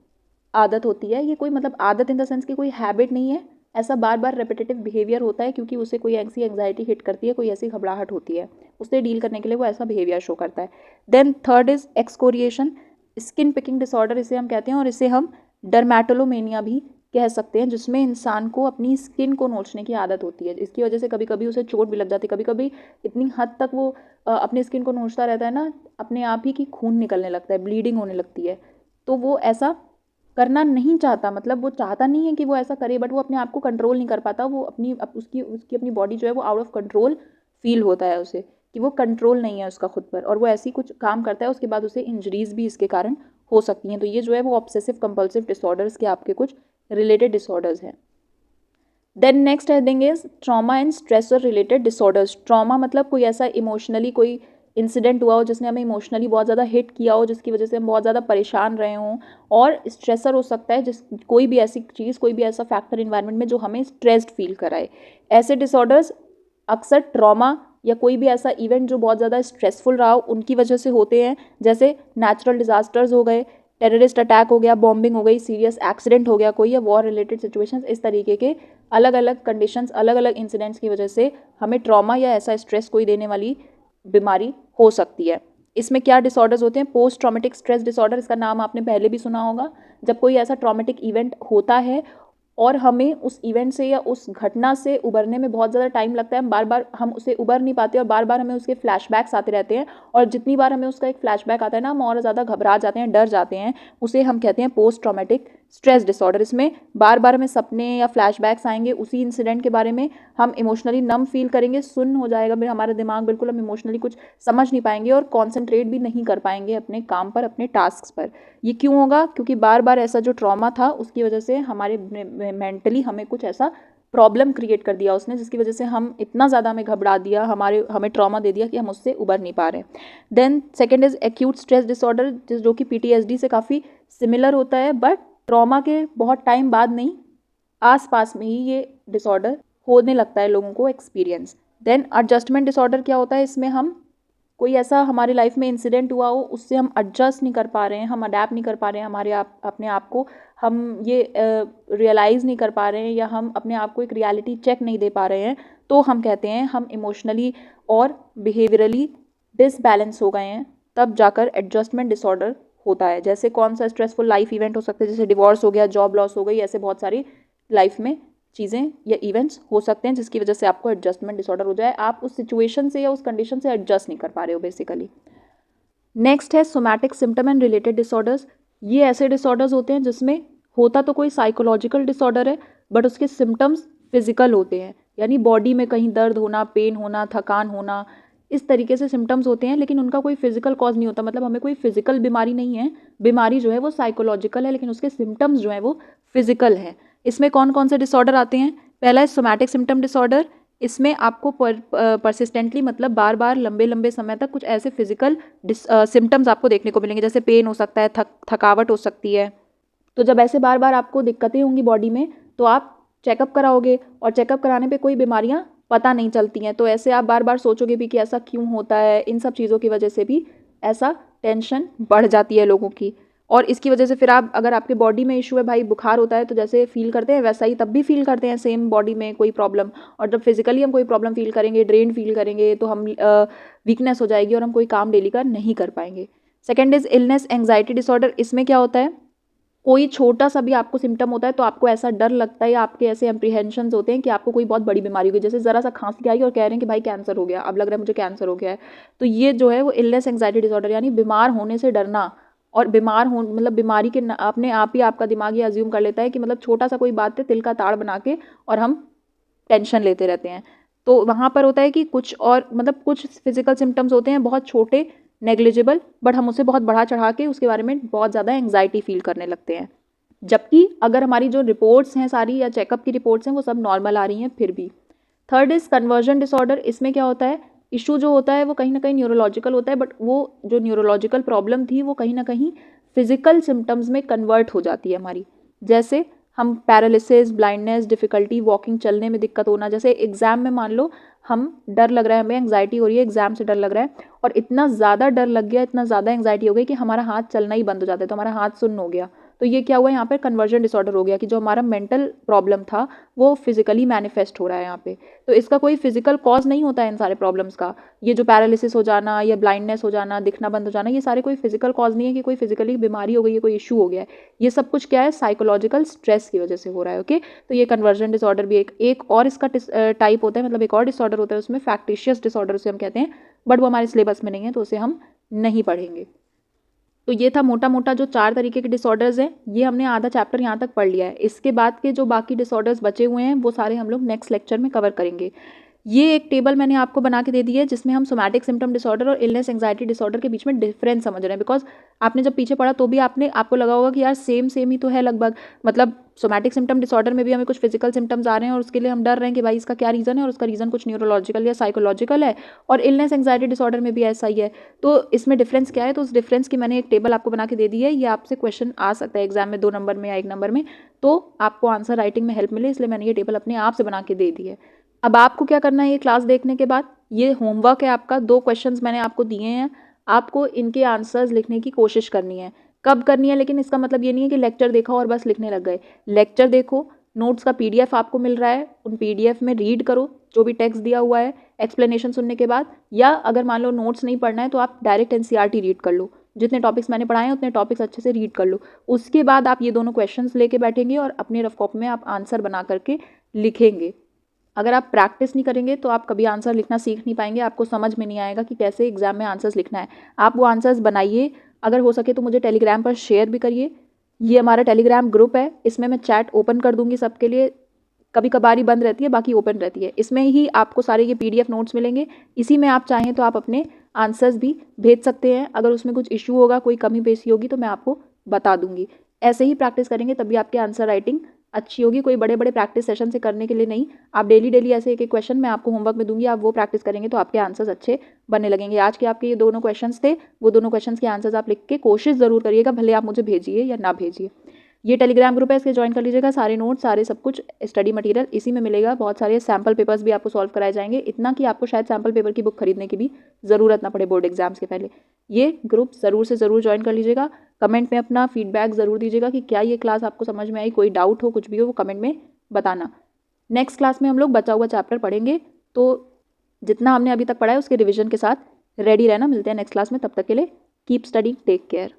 आदत होती है। ये कोई मतलब आदत इन द सेंस की कोई हैबिट नहीं है, ऐसा बार बार रेपिटेटिव बिहेवियर होता है, क्योंकि उसे कोई ऐसी एंग्जाइटी हिट करती है, कोई ऐसी घबराहट होती है, उससे डील करने के लिए वो ऐसा बिहेवियर शो करता है। Then third is excoriation, skin picking disorder इसे हम कहते हैं, और इसे हम डर्मेटोलोमेनिया भी कह सकते हैं, जिसमें इंसान को अपनी स्किन को नोचने की आदत होती है। इसकी वजह से कभी कभी उसे चोट भी लग जाती है, कभी कभी इतनी हद तक वो अपनी स्किन को नोचता रहता है ना, अपने आप ही की खून निकलने लगता है, ब्लीडिंग होने लगती है। तो वो ऐसा करना नहीं चाहता, मतलब वो चाहता नहीं है कि वो ऐसा करे, बट वो अपने आप को कंट्रोल नहीं कर पाता। वो उसकी अपनी बॉडी जो है वो आउट ऑफ कंट्रोल फील होता है उसे, कि वो कंट्रोल नहीं है उसका खुद पर, और वो ऐसी कुछ काम करता है, उसके बाद उसे इंजरीज भी इसके कारण हो सकती हैं। तो ये जो है वो ऑब्सेसिव कंपल्सिव डिसऑर्डर्स के आपके कुछ रिलेटेड डिसऑर्डर्स हैं। Then next heading is trauma and stressor related disorders. Trauma मतलब कोई ऐसा इमोशनली कोई इंसिडेंट हुआ हो जिसने हमें इमोशनली बहुत ज़्यादा हिट किया हो, जिसकी वजह से हम बहुत ज़्यादा परेशान रहे हों। और स्ट्रेसर हो सकता है जिस कोई भी ऐसी चीज़, कोई भी ऐसा फैक्टर इन्वायरमेंट में जो हमें स्ट्रेस्ड फील कराए। ऐसे डिसऑर्डर्स अक्सर ट्रॉमा या कोई भी ऐसा इवेंट जो बहुत ज़्यादा स्ट्रेसफुल रहा हो उनकी वजह से होते हैं। जैसे नेचुरल डिजास्टर्स हो गए, टेररिस्ट अटैक हो गया, बॉम्बिंग हो गई, सीरियस एक्सीडेंट हो गया कोई, या वॉर रिलेटेड सिचुएशंस। इस तरीके के अलग अलग कंडीशंस, अलग अलग इंसिडेंट्स की वजह से हमें ट्रॉमा या ऐसा स्ट्रेस कोई देने वाली बीमारी हो सकती है। इसमें क्या डिसऑर्डर्स होते हैं? पोस्ट ट्रॉमेटिक स्ट्रेस डिसऑर्डर, इसका नाम आपने पहले भी सुना होगा। जब कोई ऐसा ट्रॉमेटिक इवेंट होता है और हमें उस इवेंट से या उस घटना से उबरने में बहुत ज़्यादा टाइम लगता है, बार बार हम उसे उबर नहीं पाते और बार बार हमें उसके फ्लैशबैक्स आते रहते हैं, और जितनी बार हमें उसका एक फ्लैशबैक आता है ना, हम और ज़्यादा घबरा जाते हैं, डर जाते हैं। उसे हम कहते हैं पोस्ट ट्रॉमेटिक स्ट्रेस डिसऑर्डर। इसमें बार बार हमें सपने या फ्लैशबैक्स आएंगे उसी इंसिडेंट के बारे में, हम इमोशनली नम फील करेंगे, सुन्न हो जाएगा हमारा दिमाग बिल्कुल, हम इमोशनली कुछ समझ नहीं पाएंगे और कॉन्सेंट्रेट भी नहीं कर पाएंगे अपने काम पर, अपने टास्क पर। ये क्यों होगा? क्योंकि बार बार ऐसा जो ट्रॉमा था उसकी वजह से हमारे मेंटली हमें कुछ ऐसा प्रॉब्लम क्रिएट कर दिया उसने, जिसकी वजह से हम इतना ज़्यादा हमें घबरा दिया, हमें ट्रॉमा दे दिया कि हम उससे उबर नहीं पा रहे। Then second is acute stress disorder, जो कि PTSD से काफ़ी सिमिलर होता है, बट ट्रॉमा के बहुत टाइम बाद नहीं, आस पास में ही ये डिसऑर्डर होने लगता है लोगों को एक्सपीरियंस। देन एडजस्टमेंट डिसऑर्डर क्या होता है, इसमें हम कोई ऐसा हमारी लाइफ में इंसिडेंट हुआ हो, उससे हम एडजस्ट नहीं कर पा रहे हैं, हम अडेप्ट नहीं कर पा रहे हैं हमारे अपने आप को, हम ये रियलाइज़ नहीं कर पा रहे हैं, या हम अपने आप को एक रियलिटी चेक नहीं दे पा रहे हैं, तो हम कहते हैं हम इमोशनली और बिहेवियरली डिसबैलेंस हो गए हैं, तब जाकर एडजस्टमेंट डिसऑर्डर होता है। जैसे कौन सा स्ट्रेसफुल लाइफ इवेंट हो सकता है, जैसे डिवोर्स हो गया, जॉब लॉस हो गई, ऐसे बहुत सारी लाइफ में चीज़ें या इवेंट्स हो सकते हैं जिसकी वजह से आपको एडजस्टमेंट डिसऑर्डर हो जाए, आप उस सिचुएशन से या उस कंडीशन से एडजस्ट नहीं कर पा रहे हो बेसिकली। नेक्स्ट है somatic symptom and related disorders. ये ऐसे डिसऑर्डर्स होते हैं जिसमें होता तो कोई साइकोलॉजिकल डिसऑर्डर है, बट उसके सिम्टम्स फिजिकल होते हैं, यानी बॉडी में कहीं दर्द होना, पेन होना, थकान होना, इस तरीके से सिम्टम्स होते हैं, लेकिन उनका कोई फिजिकल कॉज नहीं होता। मतलब हमें कोई फिजिकल बीमारी नहीं है, बीमारी जो है वो साइकोलॉजिकल है, लेकिन उसके सिम्टम्स जो है वो फिजिकल हैं। इसमें कौन कौन से डिसऑर्डर आते हैं? पहला है सोमैटिक सिम्टम डिसऑर्डर। इसमें आपको परसिस्टेंटली मतलब बार बार लंबे लंबे समय तक कुछ ऐसे फिजिकल सिम्टम्स आपको देखने को मिलेंगे, जैसे पेन हो सकता है, थकावट हो सकती है। तो जब ऐसे बार बार आपको दिक्कतें होंगी बॉडी में, तो आप चेकअप कराओगे, और चेकअप कराने पे कोई बीमारियां पता नहीं चलती हैं, तो ऐसे आप बार बार सोचोगे भी कि ऐसा क्यों होता है। इन सब चीज़ों की वजह से भी ऐसा टेंशन बढ़ जाती है लोगों की, और इसकी वजह से फिर आप, अगर आपके बॉडी में इशू है, भाई बुखार होता है तो जैसे फील करते हैं वैसा ही तब भी फील करते हैं सेम बॉडी में कोई प्रॉब्लम, और जब फिजिकली हम कोई प्रॉब्लम फील करेंगे, ड्रेन फील करेंगे, तो हम वीकनेस हो जाएगी और हम कोई काम डेली का नहीं कर पाएंगे। Second is illness anxiety disorder. इसमें क्या होता है, कोई छोटा सा भी आपको सिम्टम होता है तो आपको ऐसा डर लगता है, या आपके ऐसे एप्रीहेंशंस होते हैं कि आपको कोई बहुत बड़ी बीमारी होगी, जैसे ज़रा सा खांसी आई और कह रहे हैं कि भाई कैंसर हो गया, अब लग रहा है मुझे कैंसर हो गया है। तो ये जो है वो इलनेस एंग्जाइटी डिसऑर्डर, यानी बीमार होने से डरना, और बीमार हो मतलब बीमारी के अपने आप ही आपका दिमाग ये अज्यूम कर लेता है कि मतलब छोटा सा कोई बात है, तिल का ताड़ बना के और हम टेंशन लेते रहते हैं। तो वहाँ पर होता है कि कुछ और मतलब कुछ फिजिकल सिम्टम्स होते हैं बहुत छोटे, नेग्लिजिबल, बट हम उसे बहुत बढ़ा चढ़ा के उसके बारे में बहुत ज़्यादा एंग्जाइटी फील करने लगते हैं, जबकि अगर हमारी जो रिपोर्ट्स हैं सारी, या चेकअप की रिपोर्ट्स हैं, वो सब नॉर्मल आ रही हैं फिर भी। Third is conversion disorder. इसमें क्या होता है, इशू जो होता है वो कहीं ना कहीं न्यूरोलॉजिकल होता है, बट वो जो न्यूरोलॉजिकल प्रॉब्लम थी वो कहीं ना कहीं फिजिकल सिम्टम्स में कन्वर्ट हो जाती है हमारी। जैसे हम पैरालिसिस, ब्लाइंडनेस, डिफ़िकल्टी वॉकिंग, चलने में दिक्कत होना। जैसे एग्ज़ाम में मान लो हम डर लग रहा है, हमें एंग्जाइटी हो रही है, एग्ज़ाम से डर लग रहा है, और इतना ज़्यादा डर लग गया, इतना ज़्यादा एंग्जाइटी हो गई कि हमारा हाथ चलना ही बंद हो जाता है, तो हमारा हाथ सुन्न हो गया। तो ये क्या हुआ यहाँ पर, कन्वर्जन डिसऑर्डर हो गया, कि जो हमारा मेंटल प्रॉब्लम था वो फिजिकली मैनिफेस्ट हो रहा है यहाँ पे। तो इसका कोई फिजिकल कॉज नहीं होता है इन सारे प्रॉब्लम्स का। ये जो पैरालिसिस हो जाना या ब्लाइंडनेस हो जाना, दिखना बंद हो जाना, ये सारे कोई फिजिकल कॉज नहीं है कि कोई फिजिकली बीमारी हो गई है, कोई इशू हो गया है। ये सब कुछ क्या है, साइकोलॉजिकल स्ट्रेस की वजह से हो रहा है। ओके, तो ये कन्वर्जन डिसऑर्डर भी एक और इसका टाइप होता है, मतलब एक और डिसऑर्डर होता है उसमें, फैक्टिशियस डिसऑर्डर उसे हम कहते हैं, बट वो हमारे सिलेबस में नहीं है तो उसे हम नहीं पढ़ेंगे। तो ये था मोटा मोटा जो 4 तरीके के डिसऑर्डर्स हैं, ये हमने आधा चैप्टर यहाँ तक पढ़ लिया है। इसके बाद के जो बाकी डिसऑर्डर्स बचे हुए हैं वो सारे हम लोग नेक्स्ट लेक्चर में कवर करेंगे। ये एक टेबल मैंने आपको बना के दे दी है जिसमें हम सोमैटिक सिम्टम डिसऑर्डर और इलनेस एंग्जाइटी डिसऑर्डर के बीच में डिफरेंस समझ रहे हैं, बिकॉज आपने जब पीछे पढ़ा तो भी आपको लगा होगा कि यार सेम सेम ही तो है लगभग। मतलब सोमैटिक सिम्टम डिसऑर्डर में भी हमें कुछ फिजिकल सिम्टम्स आ रहे हैं और उसके लिए हम डर रहे हैं कि भाई इसका क्या रीज़न है, और उसका रीज़न कुछ न्यूरोलॉजिकल या साइकोलॉजिकल है, और इलनेस एंग्जाइटी डिसऑर्डर में भी ऐसा ही है। तो इसमें डिफरेंस क्या है, तो उस डिफरेंस की मैंने एक टेबल आपको बना के दे दी है। ये आपसे क्वेश्चन आ सकता है एग्जाम में 2 नंबर में या 1 नंबर में, तो आपको आंसर राइटिंग में हेल्प मिले, इसलिए मैंने ये टेबल अपने आप से बना के दे दी है। अब आपको क्या करना है, ये क्लास देखने के बाद ये होमवर्क है आपका, 2 क्वेश्चंस मैंने आपको दिए हैं, आपको इनके आंसर्स लिखने की कोशिश करनी है। कब करनी है, लेकिन इसका मतलब ये नहीं है कि लेक्चर देखा और बस लिखने लग गए। लेक्चर देखो, नोट्स का पीडीएफ आपको मिल रहा है, उन पीडीएफ में रीड करो जो भी टेक्स्ट दिया हुआ है एक्सप्लेनेशन सुनने के बाद, या अगर मान लो नोट्स नहीं पढ़ना है तो आप डायरेक्ट एनसीईआरटी रीड कर लो, जितने टॉपिक्स मैंने पढ़ाए हैं उतने टॉपिक्स अच्छे से रीड कर लो। उसके बाद आप ये दोनों क्वेश्चंस लेके बैठेंगे और अपने रफ कॉपी में आप आंसर बना करके लिखेंगे। अगर आप प्रैक्टिस नहीं करेंगे तो आप कभी आंसर लिखना सीख नहीं पाएंगे, आपको समझ में नहीं आएगा कि कैसे एग्जाम में आंसर्स लिखना है। आप वो आंसर्स बनाइए, अगर हो सके तो मुझे टेलीग्राम पर शेयर भी करिए। ये हमारा टेलीग्राम ग्रुप है, इसमें मैं चैट ओपन कर दूंगी सबके लिए, कभी कभार ही बंद रहती है, बाकी ओपन रहती है। इसमें ही आपको सारे ये पीडीएफ नोट्स मिलेंगे, इसी में आप चाहें तो आप अपने आंसर्स भी भेज सकते हैं। अगर उसमें कुछ इशू होगा, कोई कमी पेशी होगी तो मैं आपको बता दूंगी। ऐसे ही प्रैक्टिस करेंगे तभी आपके आंसर राइटिंग अच्छी होगी। कोई बड़े बड़े प्रैक्टिस सेशन से करने के लिए नहीं, आप डेली डेली ऐसे एक एक क्वेश्चन मैं आपको होमवर्क में दूंगी, आप वो प्रैक्टिस करेंगे तो आपके आंसर्स अच्छे बनने लगेंगे। आज के आपके ये दोनों क्वेश्चंस थे, वो दोनों क्वेश्चंस के आंसर्स आप लिख के कोशिश ज़रूर करिएगा, भले आप मुझे भेजिए या ना भेजिए। ये टेलीग्राम ग्रुप है, इसके ज्वाइन कर लीजिएगा। सारे नोट्स, सारे सब कुछ स्टडी मटेरियल इसी में मिलेगा। बहुत सारे सैम्पल पेपर्स भी आपको सॉल्व कराए जाएंगे, इतना कि आपको शायद सैम्पल पेपर की बुक खरीदने की भी ज़रूरत ना पड़े बोर्ड एग्जाम्स के पहले। ये ग्रुप ज़रूर से ज़रूर ज्वाइन कर लीजिएगा। कमेंट में अपना फीडबैक ज़रूर दीजिएगा कि क्या ये क्लास आपको समझ में आई, कोई डाउट हो, कुछ भी हो, वो कमेंट में बताना। नेक्स्ट क्लास में हम लोग बचा हुआ चैप्टर पढ़ेंगे, तो जितना हमने अभी तक पढ़ा है उसके रिविजन के साथ रेडी रहना। मिलते हैं नेक्स्ट क्लास में, तब तक के लिए कीप स्टडी, टेक केयर।